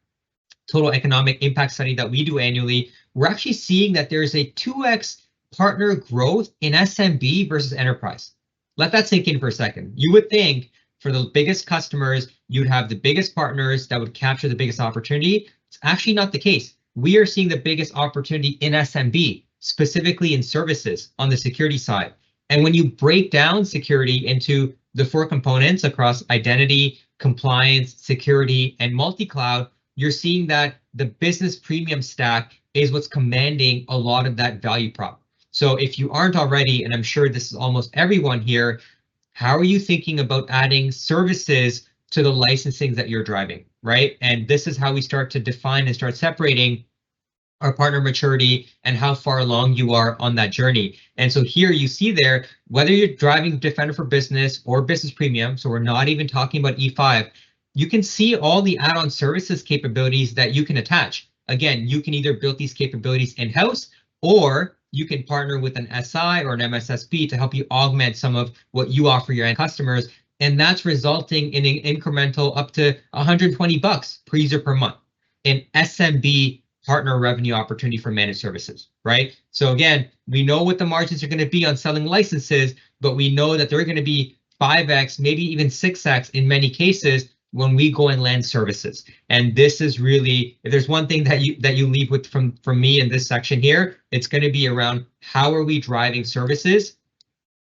Total Economic Impact study that we do annually, we're actually seeing that there's a 2x partner growth in SMB versus enterprise. Let that sink in for a second. You would think for the biggest customers, you'd have the biggest partners that would capture the biggest opportunity. It's actually not the case. We are seeing the biggest opportunity in SMB, specifically in services on the security side. And when you break down security into the 4 components across identity, compliance, security, and multi-cloud, you're seeing that the business premium stack is what's commanding a lot of that value prop. So if you aren't already, and I'm sure this is almost everyone here, how are you thinking about adding services to the licensing that you're driving, right? And this is how we start to define and start separating our partner maturity and how far along you are on that journey. And so here you see there, whether you're driving Defender for Business or Business Premium, so we're not even talking about E5, you can see all the add-on services capabilities that you can attach. Again, you can either build these capabilities in-house, or you can partner with an SI or an MSSP to help you augment some of what you offer your end customers. And that's resulting in an incremental up to $120 per user per month in SMB partner revenue opportunity for managed services, right? So again, we know what the margins are going to be on selling licenses, but we know that they're going to be 5x, maybe even 6x in many cases when we go and land services. And this is really, if there's one thing that you leave with from me in this section here, it's going to be around how are we driving services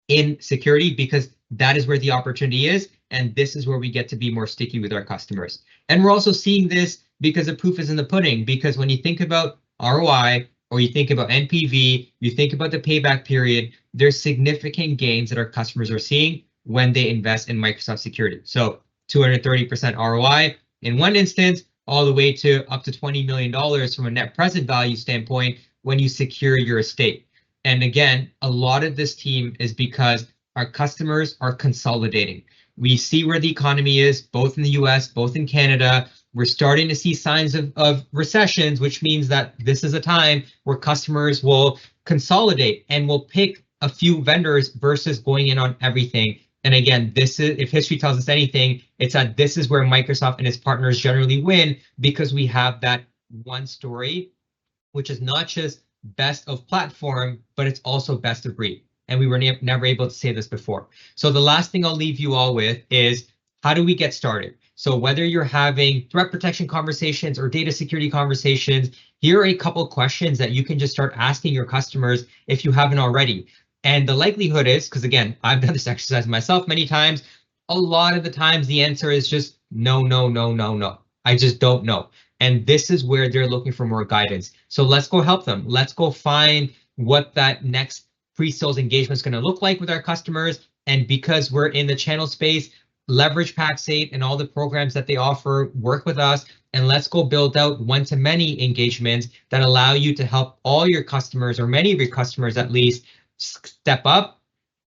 in security, because that is where the opportunity is. And this is where we get to be more sticky with our customers. And we're also seeing this because the proof is in the pudding, because when you think about ROI or you think about NPV, you think about the payback period, there's significant gains that our customers are seeing when they invest in Microsoft security. So 230% ROI in one instance, all the way to up to $20 million from a net present value standpoint when you secure your estate. And again, a lot of this team is because our customers are consolidating. We see where the economy is, both in the US, both in Canada. We're starting to see signs of recessions, which means that this is a time where customers will consolidate and will pick a few vendors versus going in on everything. And again, this is, if history tells us anything, it's that this is where Microsoft and its partners generally win, because we have that one story, which is not just best of platform, but it's also best of breed. And we were never able to say this before. So the last thing I'll leave you all with is, how do we get started? So whether you're having threat protection conversations or data security conversations, here are a couple questions that you can just start asking your customers if you haven't already. And the likelihood is, because again, I've done this exercise myself many times, a lot of the times the answer is just no, no, no, no, no, I just don't know. And this is where they're looking for more guidance. So let's go help them. Let's go find what that next pre-sales engagement is going to look like with our customers. And because we're in the channel space, leverage Pax8 and all the programs that they offer, work with us, and let's go build out one-to-many engagements that allow you to help all your customers, or many of your customers at least, step up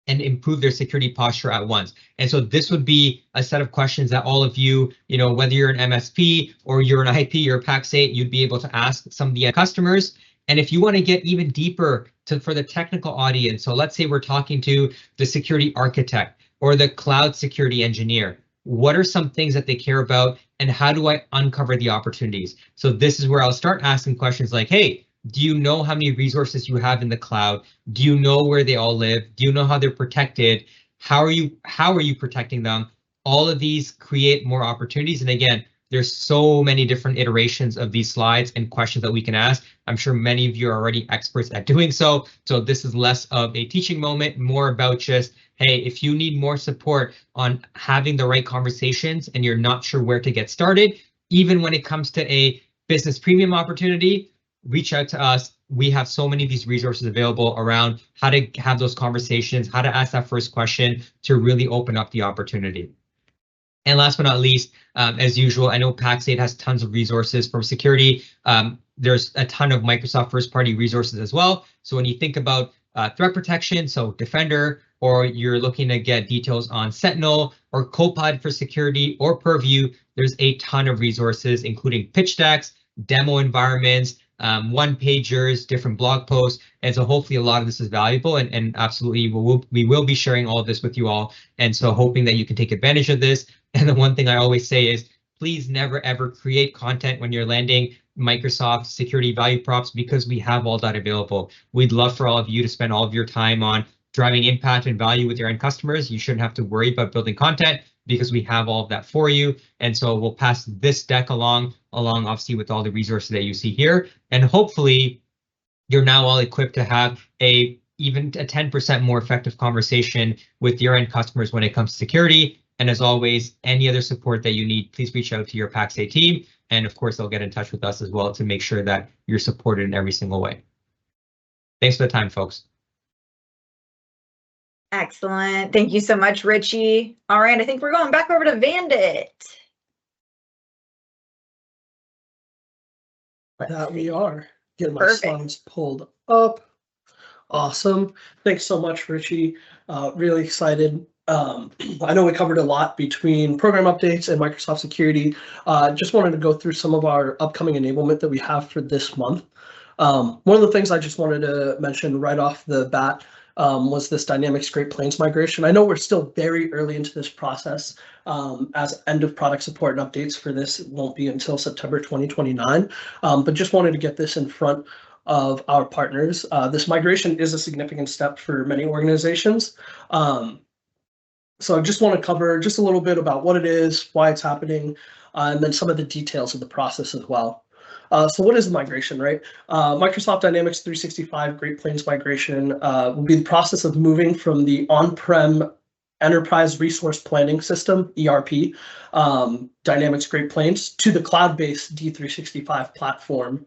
and improve their security posture at once. And so this would be a set of questions that all of you, whether you're an MSP or you're an IP or Pax8, you'd be able to ask some of the customers. And if you want to get even deeper for the technical audience, so let's say we're talking to the security architect or the cloud security engineer, what are some things that they care about and how do I uncover the opportunities? So this is where I'll start asking questions like, hey, do you know how many resources you have in the cloud? Do you know where they all live? Do you know how they're protected? How are you protecting them? All of these create more opportunities. And again, there's so many different iterations of these slides and questions that we can ask. I'm sure many of you are already experts at doing so. So this is less of a teaching moment, more about just, hey, if you need more support on having the right conversations and you're not sure where to get started, even when it comes to a business premium opportunity, reach out to us. We have so many of these resources available around how to have those conversations, how to ask that first question to really open up the opportunity. And last but not least, as usual, I know Pax8 has tons of resources for security. There's a ton of Microsoft first-party resources as well. So when you think about threat protection, so Defender, or you're looking to get details on Sentinel or Copilot for security or Purview, there's a ton of resources, including pitch decks, demo environments, one-pagers, different blog posts. And so hopefully a lot of this is valuable, and absolutely we will be sharing all of this with you all. And so hoping that you can take advantage of this. And the one thing I always say is, please never ever create content when you're landing Microsoft security value props, because we have all that available. We'd love for all of you to spend all of your time on driving impact and value with your end customers. You shouldn't have to worry about building content because we have all of that for you. And so we'll pass this deck along obviously with all the resources that you see here. And hopefully you're now all equipped to have even a 10% more effective conversation with your end customers when it comes to security. And as always, any other support that you need, please reach out to your Pax8 team. And of course, they'll get in touch with us as well to make sure that you're supported in every single way. Thanks for the time, folks. Excellent. Thank you so much, Richie. All right, I think we're going back over to Vandit. We are. Getting my slides pulled up. Awesome. Thanks so much, Richie. Really excited. I know we covered a lot between program updates and Microsoft security. Just wanted to go through some of our upcoming enablement that we have for this month. One of the things I just wanted to mention right off the bat was this Dynamics Great Plains migration. I know we're still very early into this process, as end of product support and updates for this won't be until September 2029, but just wanted to get this in front of our partners. This migration is a significant step for many organizations. So I just want to cover just a little bit about what it is, why it's happening, and then some of the details of the process as well. So what is the migration, right? Microsoft Dynamics 365 Great Plains migration will be the process of moving from the on-prem Enterprise Resource Planning System, ERP, Dynamics Great Plains, to the cloud-based D365 platform.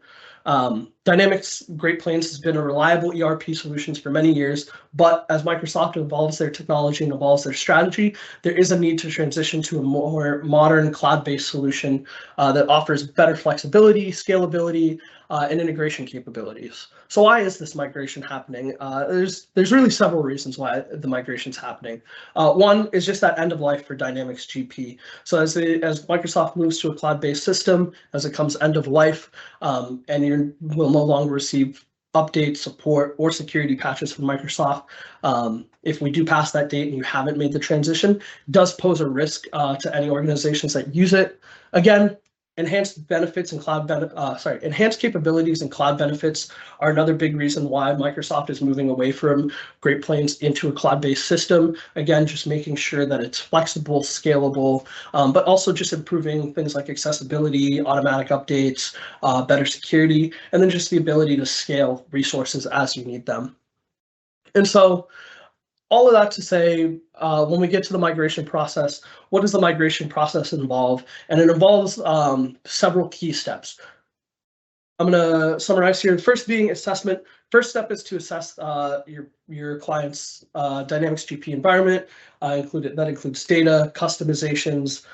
Dynamics Great Plains has been a reliable ERP solutions for many years, but as Microsoft evolves their technology and evolves their strategy, there is a need to transition to a more modern cloud-based solution that offers better flexibility, scalability, and integration capabilities. So why is this migration happening? There's really several reasons why the migration is happening. One is just that end of life for Dynamics GP. So as Microsoft moves to a cloud-based system, as it comes end of life, and you will no longer receive updates, support, or security patches from Microsoft, if we do pass that date and you haven't made the transition, it does pose a risk to any organizations that use it. Again, enhanced benefits and enhanced capabilities and cloud benefits are another big reason why Microsoft is moving away from Great Plains into a cloud-based system. Again, just making sure that it's flexible, scalable, but also just improving things like accessibility, automatic updates, better security, and then just the ability to scale resources as you need them. And so all of that to say, when we get to the migration process, what does the migration process involve? And it involves several key steps. I'm going to summarize here. The first being assessment. First step is to assess your client's Dynamics GP environment. That includes data, customizations,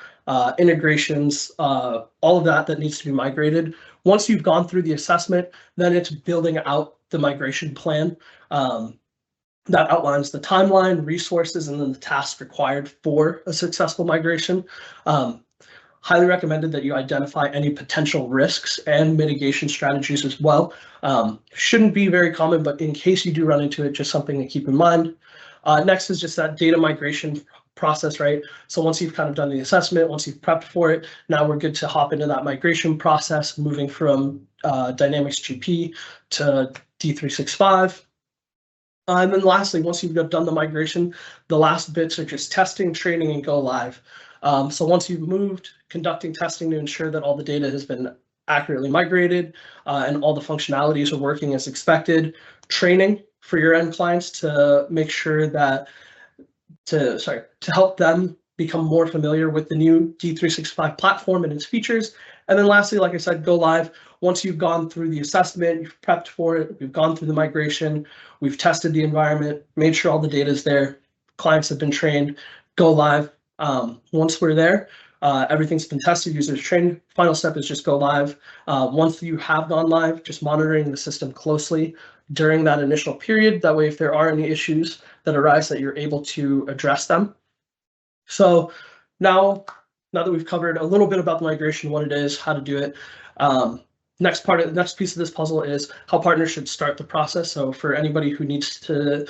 integrations, all of that needs to be migrated. Once you've gone through the assessment, then it's building out the migration plan. That outlines the timeline, resources, and then the tasks required for a successful migration. Highly recommended that you identify any potential risks and mitigation strategies as well. Shouldn't be very common, but in case you do run into it, just something to keep in mind. Next is just that data migration process, right? So once you've kind of done the assessment, once you've prepped for it, now we're good to hop into that migration process, moving from Dynamics GP to D365. And then lastly, once you've done the migration, the last bits are just testing, training, and go live. So once you've moved, conducting testing to ensure that all the data has been accurately migrated and all the functionalities are working as expected, training for your end clients to make sure that to help them become more familiar with the new D365 platform and its features. And then lastly, like I said, go live. Once you've gone through the assessment, you've prepped for it, we've gone through the migration, we've tested the environment, made sure all the data is there, clients have been trained, go live. Once we're there, everything's been tested, users trained. Final step is just go live. Once you have gone live, just monitoring the system closely during that initial period. That way, if there are any issues that arise, that you're able to address them. So now that we've covered a little bit about the migration, what it is, how to do it, next piece of this puzzle is how partners should start the process. So for anybody who needs to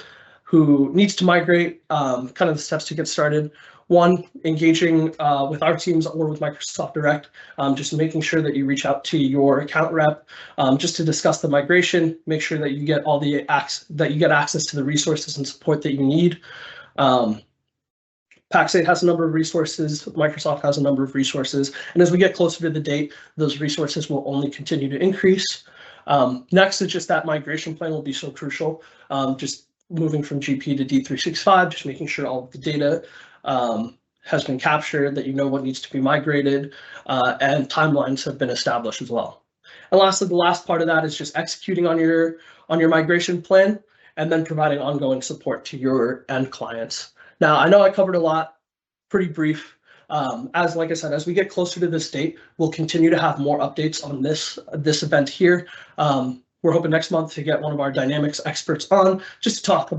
migrate, kind of the steps to get started. One, engaging with our teams or with Microsoft Direct, just making sure that you reach out to your account rep just to discuss the migration, make sure that you get access to the resources and support that you need. Pax8 has a number of resources, Microsoft has a number of resources, and as we get closer to the date, those resources will only continue to increase. Next is just that migration plan will be so crucial. Just moving from GP to D365, just making sure all of the data has been captured, that you know what needs to be migrated, and timelines have been established as well. And lastly, the last part of that is just executing on your migration plan and then providing ongoing support to your end clients. Now, I know I covered a lot, pretty brief. Like I said, as we get closer to this date, we'll continue to have more updates on this event here. We're hoping next month to get one of our Dynamics experts on just to talk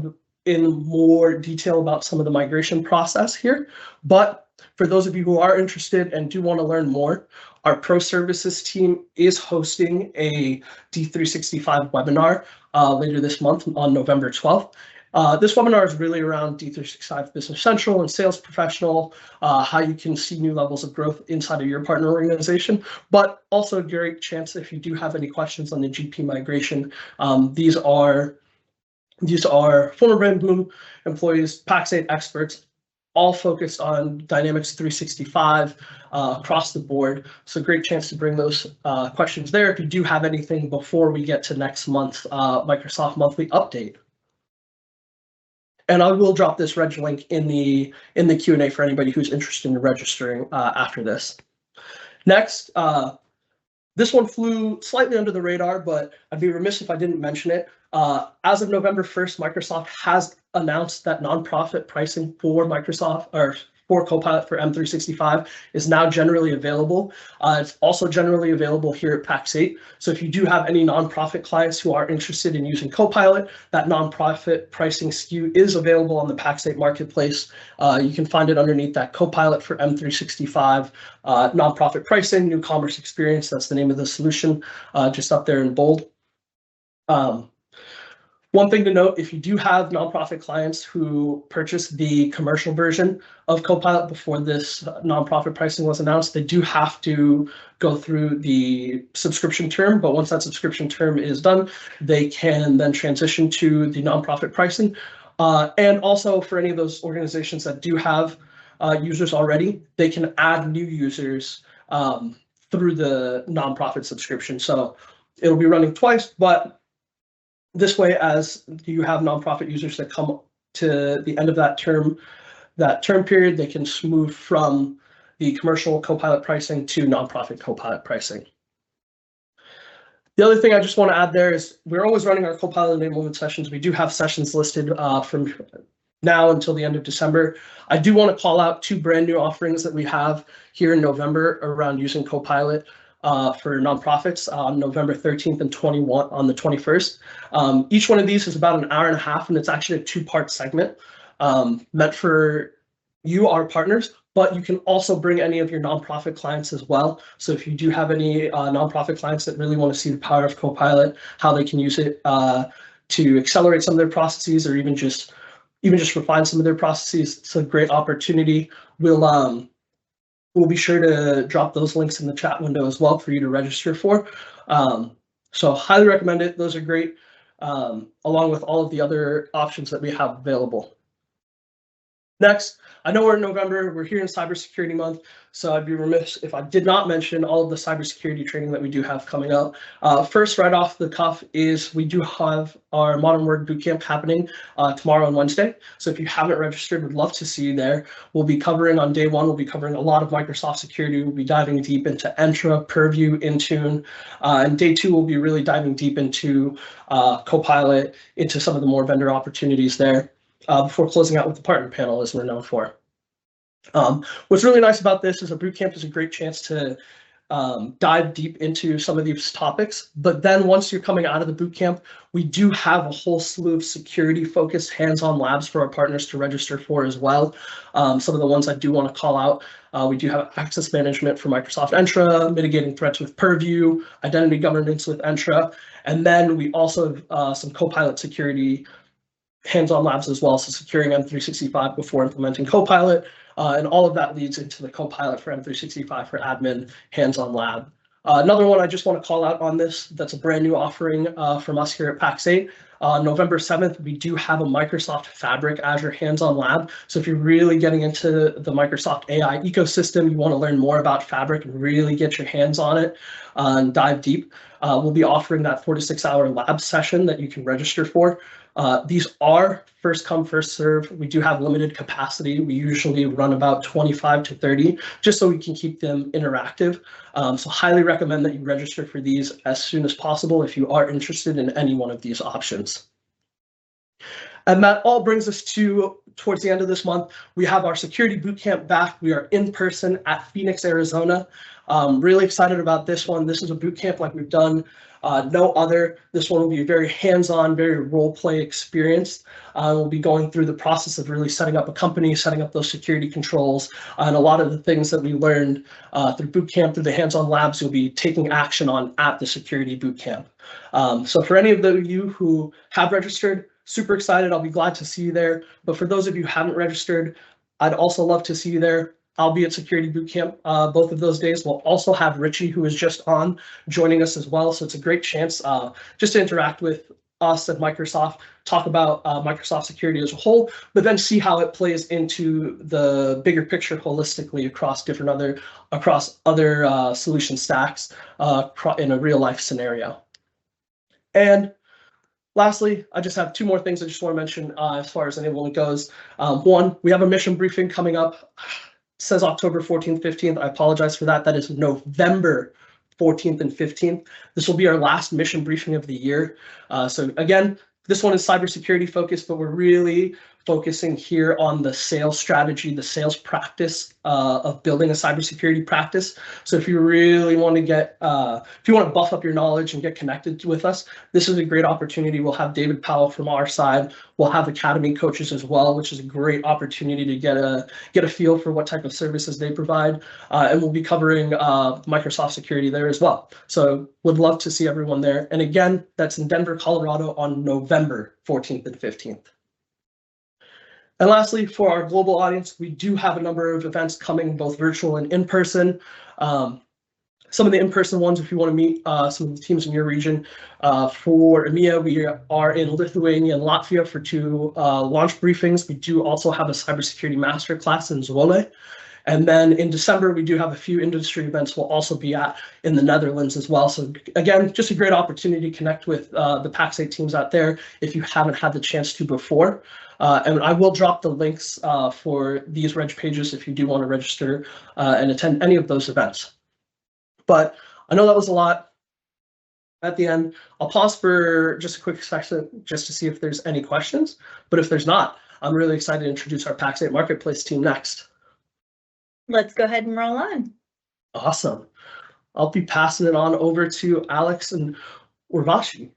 in more detail about some of the migration process here. But for those of you who are interested and do want to learn more, our Pro Services team is hosting a D365 webinar later this month on November 12th. This webinar is really around D365 Business Central and Sales Professional, how you can see new levels of growth inside of your partner organization, but also a great chance if you do have any questions on the GP migration. These are former Brand Boom employees, Pax8 experts, all focused on Dynamics 365 across the board. So great chance to bring those questions there if you do have anything before we get to next month's Microsoft monthly update. And I will drop this reg link in the Q&A for anybody who's interested in registering after this. Next, this one flew slightly under the radar, but I'd be remiss if I didn't mention it. As of November 1st, Microsoft has announced that nonprofit pricing for Microsoft or for Copilot for M365 is now generally available. It's also generally available here at Pax8. So if you do have any nonprofit clients who are interested in using Copilot, that nonprofit pricing SKU is available on the Pax8 Marketplace. You can find it underneath that Copilot for M365 nonprofit pricing, new commerce experience. That's the name of the solution, just up there in bold. One thing to note, if you do have nonprofit clients who purchased the commercial version of Copilot before this nonprofit pricing was announced, they do have to go through the subscription term. But once that subscription term is done, they can then transition to the nonprofit pricing. And also for any of those organizations that do have users already, they can add new users through the nonprofit subscription. So it'll be running twice, but this way, as you have nonprofit users that come to the end of that term period, they can move from the commercial Copilot pricing to nonprofit Copilot pricing. The other thing I just want to add there is we're always running our Copilot enablement sessions. We do have sessions listed from now until the end of December. I do want to call out 2 brand new offerings that we have here in November around using Copilot for nonprofits on November 13th and on the 21st. Each one of these is about an hour and a half, and it's actually a 2-part segment meant for you, our partners, but you can also bring any of your nonprofit clients as well. So if you do have any nonprofit clients that really want to see the power of Copilot, how they can use it to accelerate some of their processes, or even just refine some of their processes, it's a great opportunity. We'll be sure to drop those links in the chat window as well for you to register for. So highly recommend it. Those are great, along with all of the other options that we have available. Next, I know we're in November, we're here in Cybersecurity Month, so I'd be remiss if I did not mention all of the cybersecurity training that we do have coming up. First, right off the cuff, is we do have our Modern Work Bootcamp happening tomorrow and Wednesday. So if you haven't registered, we'd love to see you there. We'll be covering on day 1, we'll be covering a lot of Microsoft security. We'll be diving deep into Entra, Purview, Intune, and day 2, we'll be really diving deep into Copilot, into some of the more vendor opportunities there. Before closing out with the partner panel, as we're known for. What's really nice about this is a bootcamp is a great chance to dive deep into some of these topics, but then once you're coming out of the bootcamp, we do have a whole slew of security-focused hands-on labs for our partners to register for as well. Some of the ones I do want to call out, we do have access management for Microsoft Entra, mitigating threats with Purview, identity governance with Entra, and then we also have some Copilot security hands-on labs as well, so securing M365 before implementing Copilot, and all of that leads into the Copilot for M365 for admin hands-on lab. Another one I just want to call out on this, that's a brand new offering from us here at Pax8. November 7th, we do have a Microsoft Fabric Azure hands-on lab. So if you're really getting into the Microsoft AI ecosystem, you want to learn more about Fabric and really get your hands on it and dive deep, we'll be offering that 4 to 6 hour lab session that you can register for. These are first come, first serve. We do have limited capacity. We usually run about 25 to 30, just so we can keep them interactive. So highly recommend that you register for these as soon as possible if you are interested in any one of these options. And that all brings us towards the end of this month. We have our security bootcamp back. We are in person at Phoenix, Arizona. Really excited about this one. This is a bootcamp like we've done no other. This one will be very hands-on, very role-play experience. We'll be going through the process of really setting up a company, setting up those security controls, and a lot of the things that we learned through bootcamp, through the hands-on labs, you'll be taking action on at the security bootcamp. So for any of you who have registered, super excited. I'll be glad to see you there. But for those of you who haven't registered, I'd also love to see you there. I'll be at Security Bootcamp both of those days. We'll also have Richie, who is just on, joining us as well. So it's a great chance just to interact with us at Microsoft, talk about Microsoft security as a whole, but then see how it plays into the bigger picture holistically across other solution stacks in a real life scenario. And lastly, I just have 2 more things I just want to mention as far as enablement goes. One, we have a mission briefing coming up. It says October 14th, 15th. I apologize for that. That is November 14th and 15th. This will be our last mission briefing of the year. So again, this one is cybersecurity focused, but we're really focusing here on the sales strategy, the sales practice of building a cybersecurity practice. So if you really want to if you want to buff up your knowledge and get connected with us, this is a great opportunity. We'll have David Powell from our side. We'll have Academy coaches as well, which is a great opportunity to get a feel for what type of services they provide. And we'll be covering Microsoft security there as well. So would love to see everyone there. And again, that's in Denver, Colorado on November 14th and 15th. And lastly, for our global audience, we do have a number of events coming, both virtual and in person. Some of the in-person ones, if you want to meet some of the teams in your region. For EMEA, we are in Lithuania and Latvia for 2 launch briefings. We do also have a cybersecurity masterclass in Zwolle. And then in December, we do have a few industry events we'll also be at in the Netherlands as well. So again, just a great opportunity to connect with the Pax8 teams out there if you haven't had the chance to before. And I will drop the links for these reg pages if you do want to register and attend any of those events. But I know that was a lot. At the end, I'll pause for just a quick second just to see if there's any questions. But if there's not, I'm really excited to introduce our Pax8 Marketplace team next. Let's go ahead and roll on. Awesome. I'll be passing it on over to Alex and Urvashi.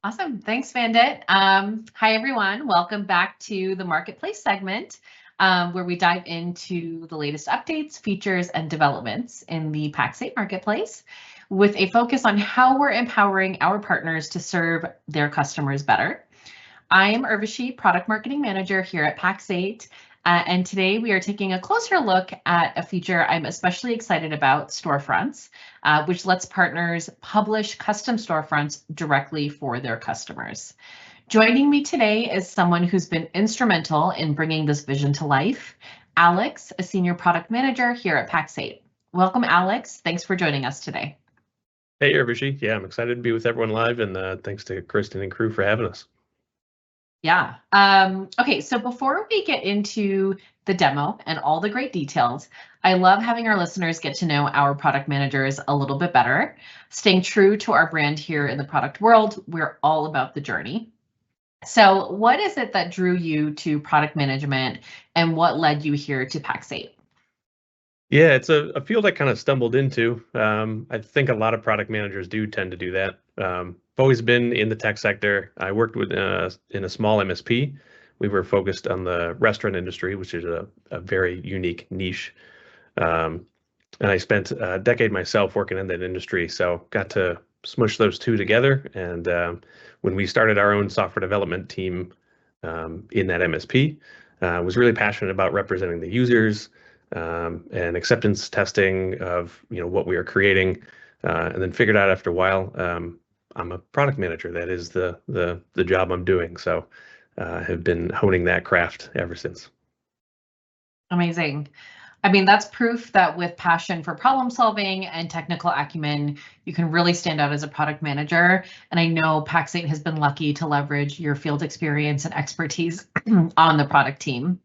Awesome. Thanks, Vandit. Hi, everyone. Welcome back to the Marketplace segment, where we dive into the latest updates, features, and developments in the Pax8 Marketplace, with a focus on how we're empowering our partners to serve their customers better. I am Urvashi, Product Marketing Manager here at Pax8, and today we are taking a closer look at a feature I'm especially excited about, Storefronts, which lets partners publish custom storefronts directly for their customers. Joining me today is someone who's been instrumental in bringing this vision to life, Alex, a Senior Product Manager here at Pax8. Welcome, Alex. Thanks for joining us today. Hey, Urvashi. Yeah, I'm excited to be with everyone live, and thanks to Kristen and crew for having us. Yeah. Okay, so before we get into the demo and all the great details, I love having our listeners get to know our product managers a little bit better. Staying true to our brand here in the product world, we're all about the journey. So what is it that drew you to product management, and what led you here to Pax8? Yeah, it's a field I kind of stumbled into. I think a lot of product managers do tend to do that. I've always been in the tech sector. I worked with in a small MSP. We were focused on the restaurant industry, which is a very unique niche. And I spent a decade myself working in that industry, so got to smush those two together. And when we started our own software development team in that MSP, was really passionate about representing the users, and acceptance testing of what we are creating, and then figured out after a while I'm a product manager. That is the job I'm doing. So have been honing that craft ever since. Amazing. I mean, that's proof that with passion for problem solving and technical acumen, you can really stand out as a product manager. And I know Pax8 has been lucky to leverage your field experience and expertise on the product team.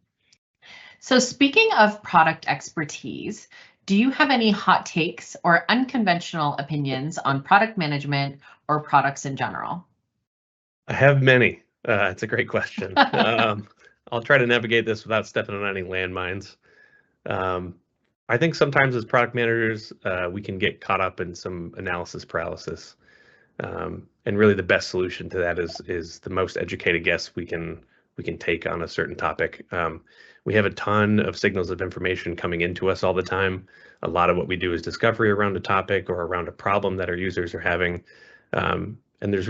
So speaking of product expertise, do you have any hot takes or unconventional opinions on product management or products in general? I have many. It's a great question. I'll try to navigate this without stepping on any landmines. I think sometimes as product managers, we can get caught up in some analysis paralysis. And really the best solution to that is the most educated guess we can take on a certain topic. We have a ton of signals of information coming into us all the time. A lot of what we do is discovery around a topic or around a problem that our users are having. And there's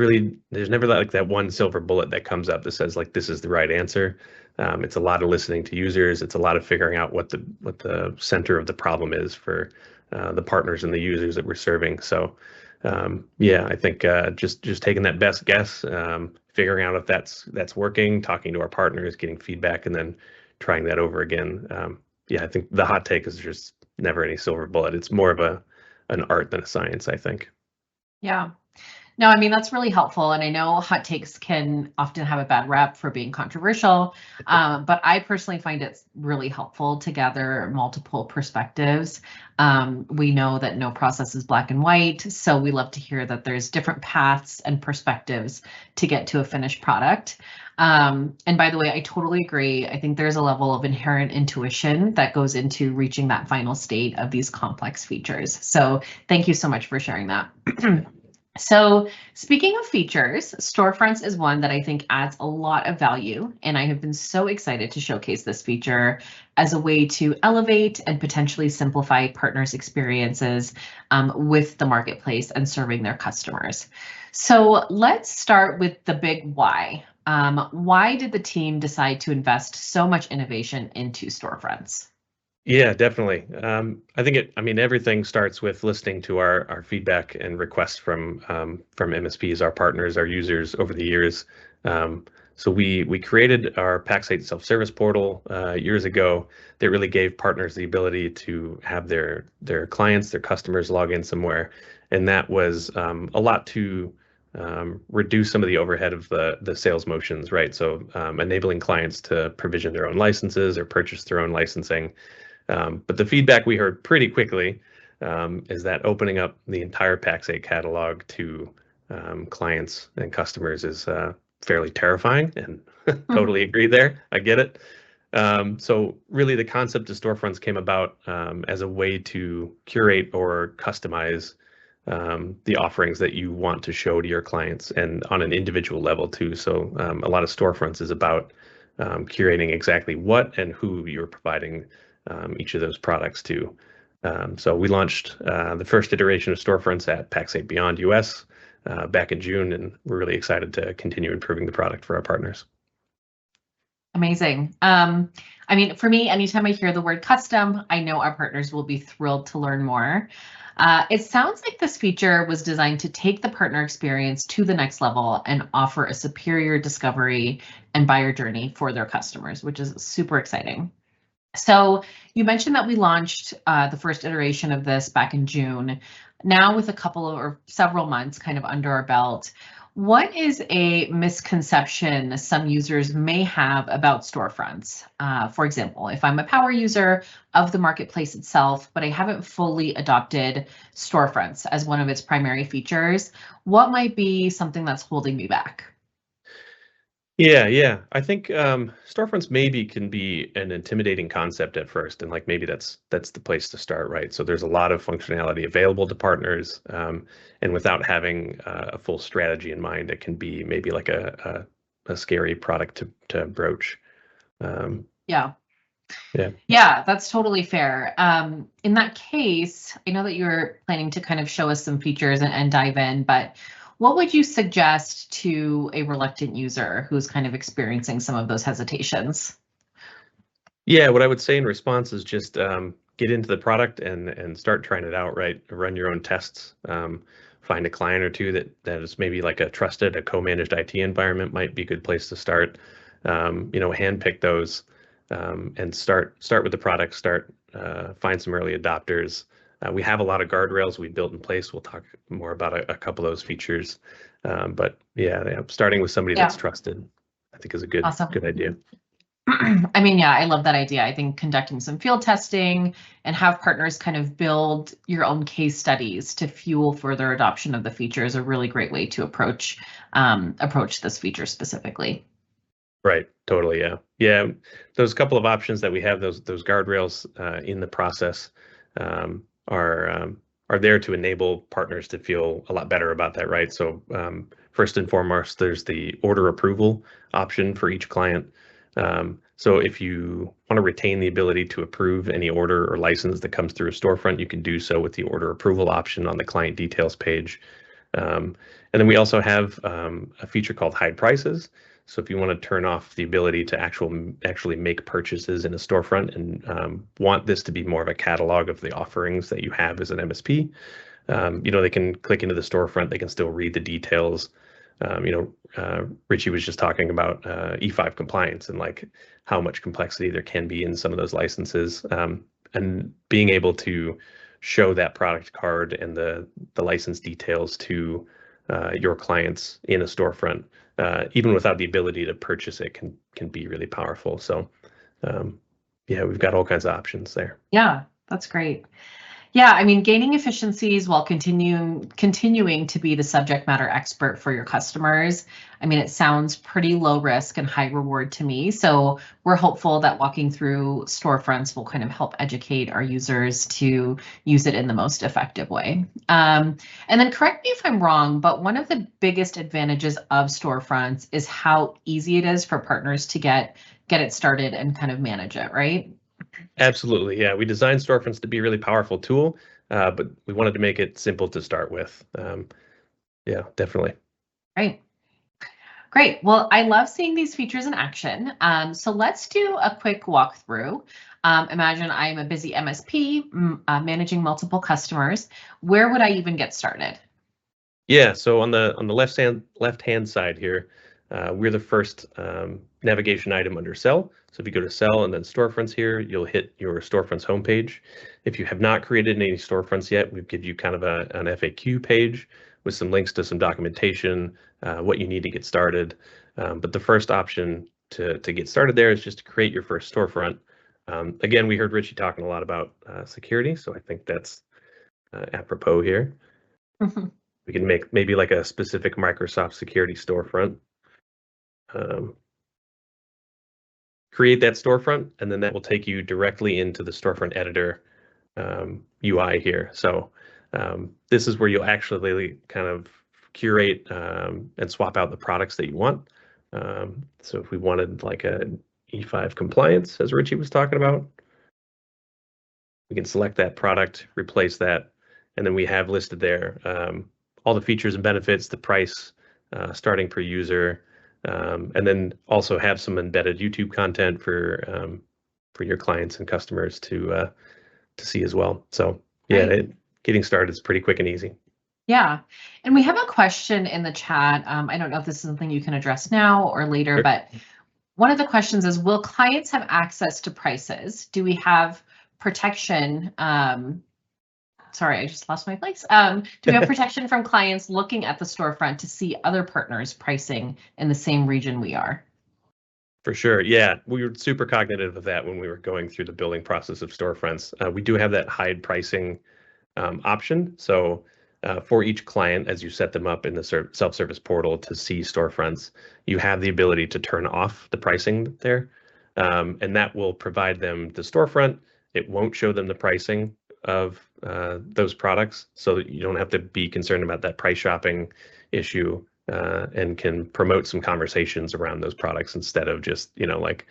never like that one silver bullet that comes up that says like, this is the right answer. It's a lot of listening to users. It's a lot of figuring out what the center of the problem is for the partners and the users that we're serving. So yeah, I think just taking that best guess, figuring out if that's working, talking to our partners, getting feedback, and then trying that over again. Yeah, I think the hot take is just never any silver bullet. It's more of an art than a science, I think. Yeah. No, I mean, that's really helpful. And I know hot takes can often have a bad rep for being controversial, but I personally find it really helpful to gather multiple perspectives. We know that no process is black and white, so we love to hear that there's different paths and perspectives to get to a finished product. And by the way, I totally agree. I think there's a level of inherent intuition that goes into reaching that final state of these complex features. So thank you so much for sharing that. So speaking of features, Storefronts is one that I think adds a lot of value, and I have been so excited to showcase this feature as a way to elevate and potentially simplify partners' experiences with the marketplace and serving their customers. So let's start with the big why. Why did the team decide to invest so much innovation into Storefronts? Yeah, definitely. I think everything starts with listening to our feedback and requests from MSPs, our partners, our users over the years. So we created our Pax8 self-service portal years ago that really gave partners the ability to have their clients, their customers log in somewhere, and that was a lot to reduce some of the overhead of the sales motions, right? So enabling clients to provision their own licenses or purchase their own licensing. But the feedback we heard pretty quickly is that opening up the entire Pax8 catalog to clients and customers is fairly terrifying, and totally agree there. I get it. So really the concept of storefronts came about as a way to curate or customize the offerings that you want to show to your clients, and on an individual level too. So a lot of storefronts is about curating exactly what and who you're providing each of those products to. So we launched the first iteration of storefronts at Pax8 Beyond US back in June, and we're really excited to continue improving the product for our partners. Amazing. I mean, for me, anytime I hear the word custom, I know our partners will be thrilled to learn more. It sounds like this feature was designed to take the partner experience to the next level and offer a superior discovery and buyer journey for their customers, which is super exciting. So you mentioned that we launched the first iteration of this back in June. Now with a couple or several months kind of under our belt, what is a misconception some users may have about storefronts? For example, if I'm a power user of the marketplace itself, but I haven't fully adopted storefronts as one of its primary features, what might be something that's holding me back? Yeah. I think storefronts maybe can be an intimidating concept at first, and like maybe that's the place to start, right? So there's a lot of functionality available to partners, and without having a full strategy in mind, it can be maybe like a scary product to broach. Yeah, that's totally fair. In that case, I know that you're planning to kind of show us some features and dive in, but what would you suggest to a reluctant user who's kind of experiencing some of those hesitations? Yeah, what I would say in response is just get into the product and start trying it out, right? Run your own tests. Find a client or two that is maybe like a co-managed IT environment might be a good place to start. Handpick those and start with the product. Find some early adopters. We have a lot of guardrails we built in place. We'll talk more about a couple of those features. But yeah, starting with somebody that's trusted, I think is a good idea. I mean, I love that idea. I think conducting some field testing and have partners kind of build your own case studies to fuel further adoption of the feature is a really great way to approach this feature specifically. Right. Totally. Yeah. Those couple of options that we have, those guardrails in the process are there to enable partners to feel a lot better about that, right? So first and foremost, there's the order approval option for each client. So if you want to retain the ability to approve any order or license that comes through a storefront, you can do so with the order approval option on the client details page. And then we also have a feature called hide prices. So if you want to turn off the ability to actually make purchases in a storefront and want this to be more of a catalog of the offerings that you have as an MSP, they can click into the storefront, they can still read the details. Richie was just talking about E5 compliance and like how much complexity there can be in some of those licenses, and being able to show that product card and the license details to your clients in a storefront, even without the ability to purchase it, can be really powerful. So we've got all kinds of options there. Yeah, that's great. Yeah, I mean, gaining efficiencies while continuing to be the subject matter expert for your customers. I mean, it sounds pretty low risk and high reward to me. So we're hopeful that walking through storefronts will kind of help educate our users to use it in the most effective way. And then correct me if I'm wrong, but one of the biggest advantages of storefronts is how easy it is for partners to get it started and kind of manage it, right? Absolutely. Yeah. We designed storefronts to be a really powerful tool, but we wanted to make it simple to start with. Yeah, definitely. Great. Well, I love seeing these features in action. So let's do a quick walkthrough. Imagine I'm a busy MSP managing multiple customers. Where would I even get started? Yeah. So on the left hand side here, we're the first navigation item under Sell. So if you go to Sell and then Storefronts here, you'll hit your Storefronts homepage. If you have not created any storefronts yet, we give you kind of an FAQ page with some links to some documentation, what you need to get started. But the first option to get started there is just to create your first storefront. Again, we heard Richie talking a lot about security, so I think that's apropos here. We can make maybe like a specific Microsoft security storefront. Create that storefront, and then that will take you directly into the storefront editor UI here. So this is where you'll actually kind of curate and swap out the products that you want. So if we wanted like a E5 compliance, as Richie was talking about, we can select that product, replace that, and then we have listed there all the features and benefits, the price, starting per user, and then also have some embedded YouTube content for your clients and customers to see as well. So yeah, getting started is pretty quick and easy. Yeah, and we have a question in the chat. I don't know if this is something you can address now or later, Sure. But one of the questions is, will clients have access to prices? Do we have protection? Sorry, I just lost my place. Do we have protection from clients looking at the storefront to see other partners pricing in the same region we are? For sure. Yeah, we were super cognitive of that when we were going through the building process of storefronts. We do have that hide pricing option. So for each client, as you set them up in the self-service portal to see storefronts, you have the ability to turn off the pricing there. And that will provide them the storefront. It won't show them the pricing of those products, so that you don't have to be concerned about that price shopping issue, and can promote some conversations around those products instead of just, like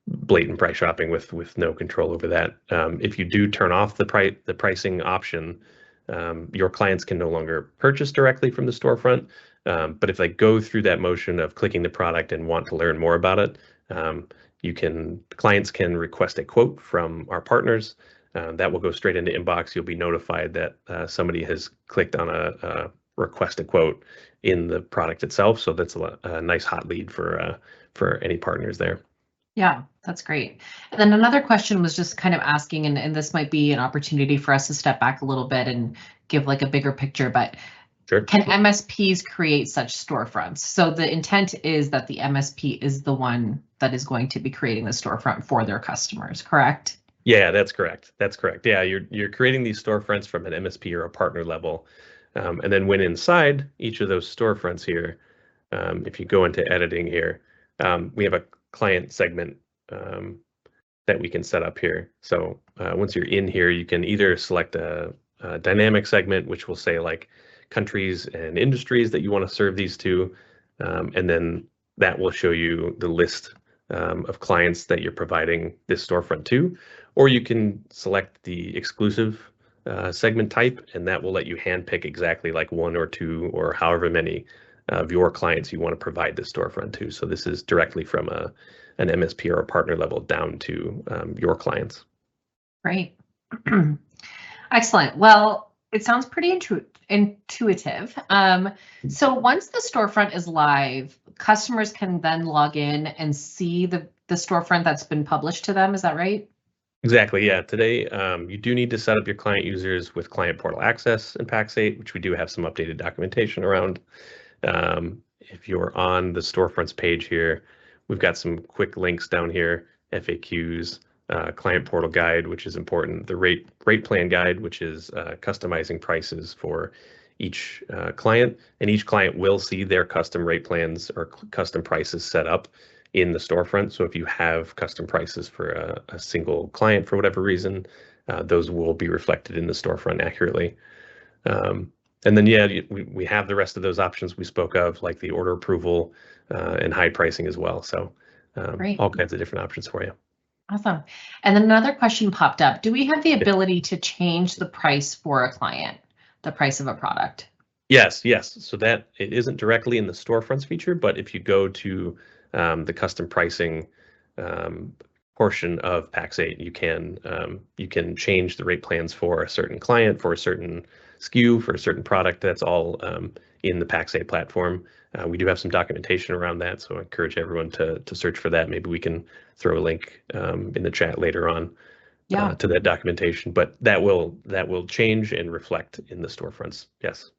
blatant price shopping with no control over that. If you do turn off the pricing option, your clients can no longer purchase directly from the storefront. But if they go through that motion of clicking the product and want to learn more about it, clients can request a quote from our partners. That will go straight into inbox. You'll be notified that somebody has clicked on a request a quote in the product itself. So that's a nice hot lead for any partners there. Yeah, that's great. And then another question was just kind of asking, and this might be an opportunity for us to step back a little bit and give like a bigger picture, but Sure. Can MSPs create such storefronts? So the intent is that the MSP is the one that is going to be creating the storefront for their customers, correct? Yeah, that's correct. That's correct. Yeah, you're creating these storefronts from an MSP or a partner level. And then when inside each of those storefronts here, if you go into editing here, we have a client segment that we can set up here. So once you're in here, you can either select a dynamic segment, which will say like countries and industries that you want to serve these to, and then that will show you the list of clients that you're providing this storefront to, or you can select the exclusive segment type, and that will let you handpick exactly like one or two or however many of your clients you want to provide this storefront to. So this is directly from an MSP or a partner level down to your clients. Great. Excellent. Well, it sounds pretty intuitive. So once the storefront is live, customers can then log in and see the storefront that's been published to them. Is that right? Exactly. Yeah. Today, you do need to set up your client users with client portal access in Pax8, which we do have some updated documentation around. If you're on the storefronts page here, we've got some quick links down here, FAQs, client portal guide, which is important, the rate plan guide, which is customizing prices for each client, and each client will see their custom rate plans or custom prices set up in the storefront. So if you have custom prices for a single client for whatever reason, those will be reflected in the storefront accurately. And then, yeah, we have the rest of those options we spoke of, like the order approval and hide pricing as well. So all kinds of different options for you. Awesome. And then another question popped up. Do we have the ability to change the price for a client, the price of a product? Yes. So that it isn't directly in the storefronts feature, but if you go to the custom pricing portion of Pax8, you can change the rate plans for a certain client, for a certain SKU, for a certain product. That's all in the Pax8 platform. We do have some documentation around that, so I encourage everyone to search for that. Maybe we can throw a link in the chat later on to that documentation. But that will change and reflect in the storefronts. Yes.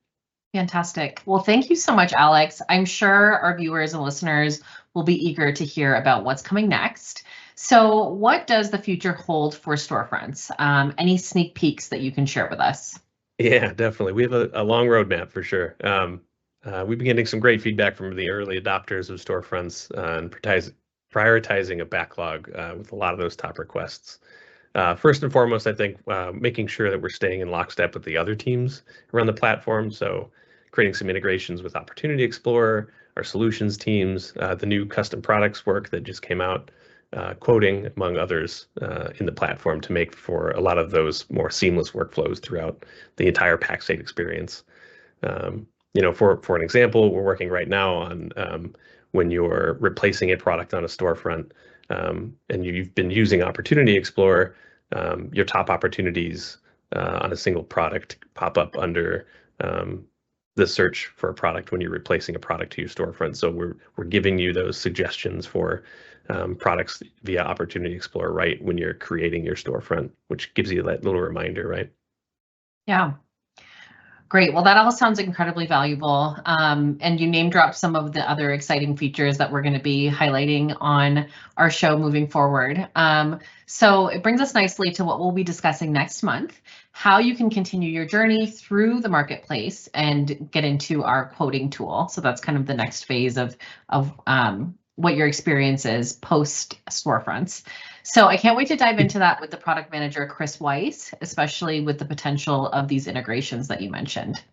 Fantastic. Well, thank you so much, Alex. I'm sure our viewers and listeners will be eager to hear about what's coming next. So what does the future hold for storefronts? Any sneak peeks that you can share with us? Yeah, definitely. We have a long roadmap for sure. We've been getting some great feedback from the early adopters of storefronts and prioritizing a backlog with a lot of those top requests. First and foremost, I think making sure that we're staying in lockstep with the other teams around the platform. So creating some integrations with Opportunity Explorer, our solutions teams, the new custom products work that just came out, quoting, among others, in the platform to make for a lot of those more seamless workflows throughout the entire Pax8 experience. For an example, we're working right now on when you're replacing a product on a storefront and you've been using Opportunity Explorer, your top opportunities on a single product pop up under the search for a product when you're replacing a product to your storefront. So we're giving you those suggestions for products via Opportunity Explorer right when you're creating your storefront, which gives you that little reminder, right? Yeah. Great. Well, that all sounds incredibly valuable. And you name dropped some of the other exciting features that we're going to be highlighting on our show moving forward. So it brings us nicely to what we'll be discussing next month, how you can continue your journey through the marketplace and get into our quoting tool. So that's kind of the next phase of what your experience is post storefronts. So I can't wait to dive into that with the product manager, Chris Weiss, especially with the potential of these integrations that you mentioned.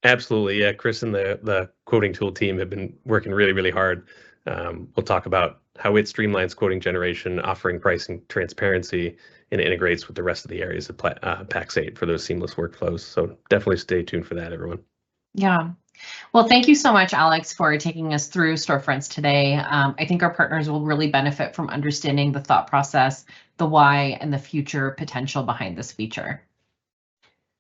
Absolutely. Yeah, Chris and the quoting tool team have been working really, really hard. We'll talk about how it streamlines quoting generation, offering pricing transparency, and integrates with the rest of the areas of Pax8 for those seamless workflows. So definitely stay tuned for that, everyone. Yeah. Well, thank you so much, Alex, for taking us through storefronts today. I think our partners will really benefit from understanding the thought process, the why, and the future potential behind this feature.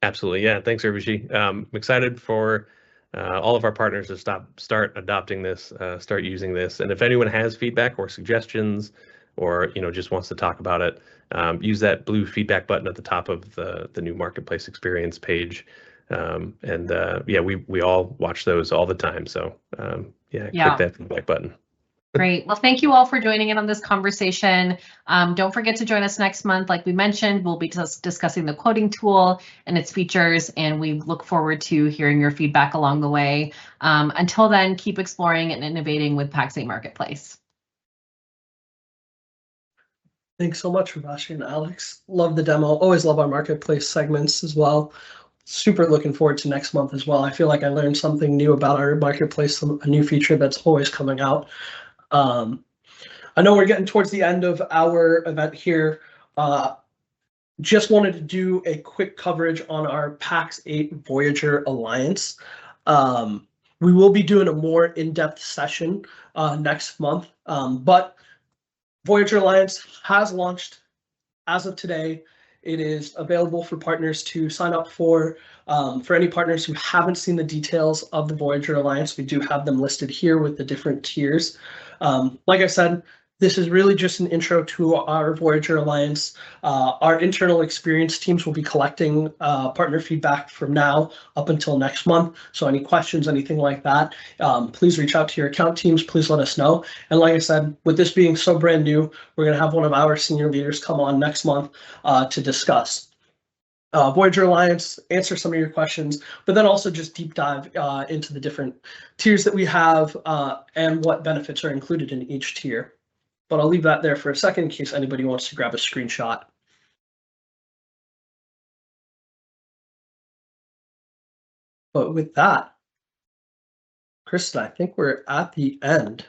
Absolutely. Yeah. Thanks, Urvashi. I'm excited for all of our partners to start adopting this, start using this. And if anyone has feedback or suggestions or just wants to talk about it, use that blue feedback button at the top of the new marketplace experience page. We all watch those all the time. So click that feedback button. Great. Well, thank you all for joining in on this conversation. Don't forget to join us next month. Like we mentioned, we'll be discussing the quoting tool and its features, and we look forward to hearing your feedback along the way. Until then, keep exploring and innovating with Pax8 Marketplace. Thanks so much, Urvashi and Alex. Love the demo. Always love our marketplace segments as well. Super looking forward to next month as well. I feel like I learned something new about our marketplace, a new feature that's always coming out. I know we're getting towards the end of our event here. Just wanted to do a quick coverage on our Pax8 Voyager Alliance. We will be doing a more in-depth session next month, but Voyager Alliance has launched as of today. It is available for partners to sign up for. For any partners who haven't seen the details of the Voyager Alliance, we do have them listed here with the different tiers. Like I said, this is really just an intro to our Voyager Alliance. Our internal experience teams will be collecting partner feedback from now up until next month. So any questions, anything like that, please reach out to your account teams. Please let us know. And like I said, with this being so brand new, we're going to have one of our senior leaders come on next month to discuss Voyager Alliance, answer some of your questions, but then also just deep dive into the different tiers that we have and what benefits are included in each tier. But I'll leave that there for a second in case anybody wants to grab a screenshot. But with that, Kristen, I think we're at the end.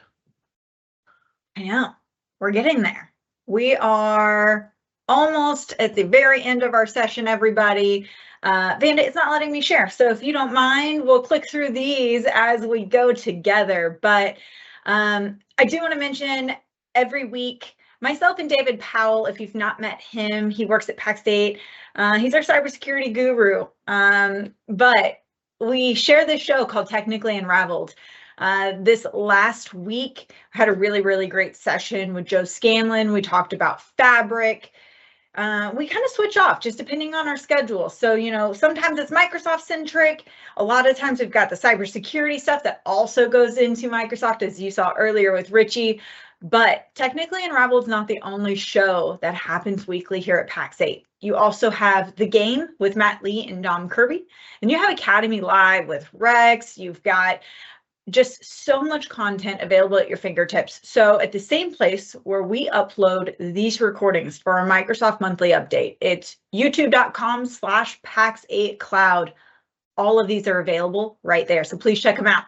I know, we're getting there. We are almost at the very end of our session, everybody. Vanda, it's not letting me share. So if you don't mind, we'll click through these as we go together. But I do want to mention every week Myself and David Powell, if you've not met him, he works at Pax8. He's our cybersecurity guru. But we share this show called Technically Unraveled. This last week, I had a really, really great session with Joe Scanlon. We talked about Fabric. We kind of switch off just depending on our schedule. So, you know, sometimes it's Microsoft centric. A lot of times we've got the cybersecurity stuff that also goes into Microsoft, as you saw earlier with Richie. But Technically Unraveled is not the only show that happens weekly here at Pax8. You also have The Game with Matt Lee and Dom Kirby, and you have Academy Live with Rex. You've got just so much content available at your fingertips. So at the same place where we upload these recordings for our Microsoft monthly update, it's youtube.com/Pax8cloud. All of these are available right there. So please check them out.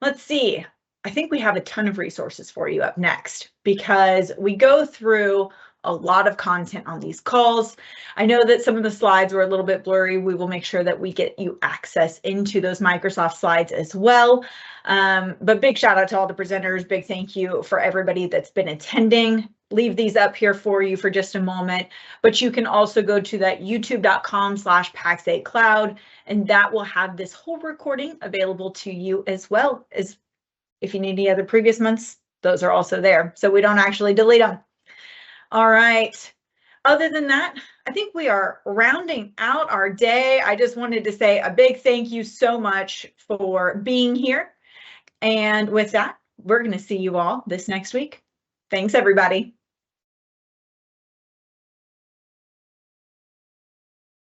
Let's see. I think we have a ton of resources for you up next because we go through a lot of content on these calls. I know that some of the slides were a little bit blurry. We will make sure that we get you access into those Microsoft slides as well. But big shout out to all the presenters. Big thank you for everybody that's been attending. Leave these up here for you for just a moment, but you can also go to that youtube.com/Pax8cloud, and that will have this whole recording available to you as well as if you need any other previous months, those are also there. So we don't actually delete them. All right. Other than that, I think we are rounding out our day. I just wanted to say a big thank you so much for being here. And with that, we're going to see you all this next week. Thanks, everybody.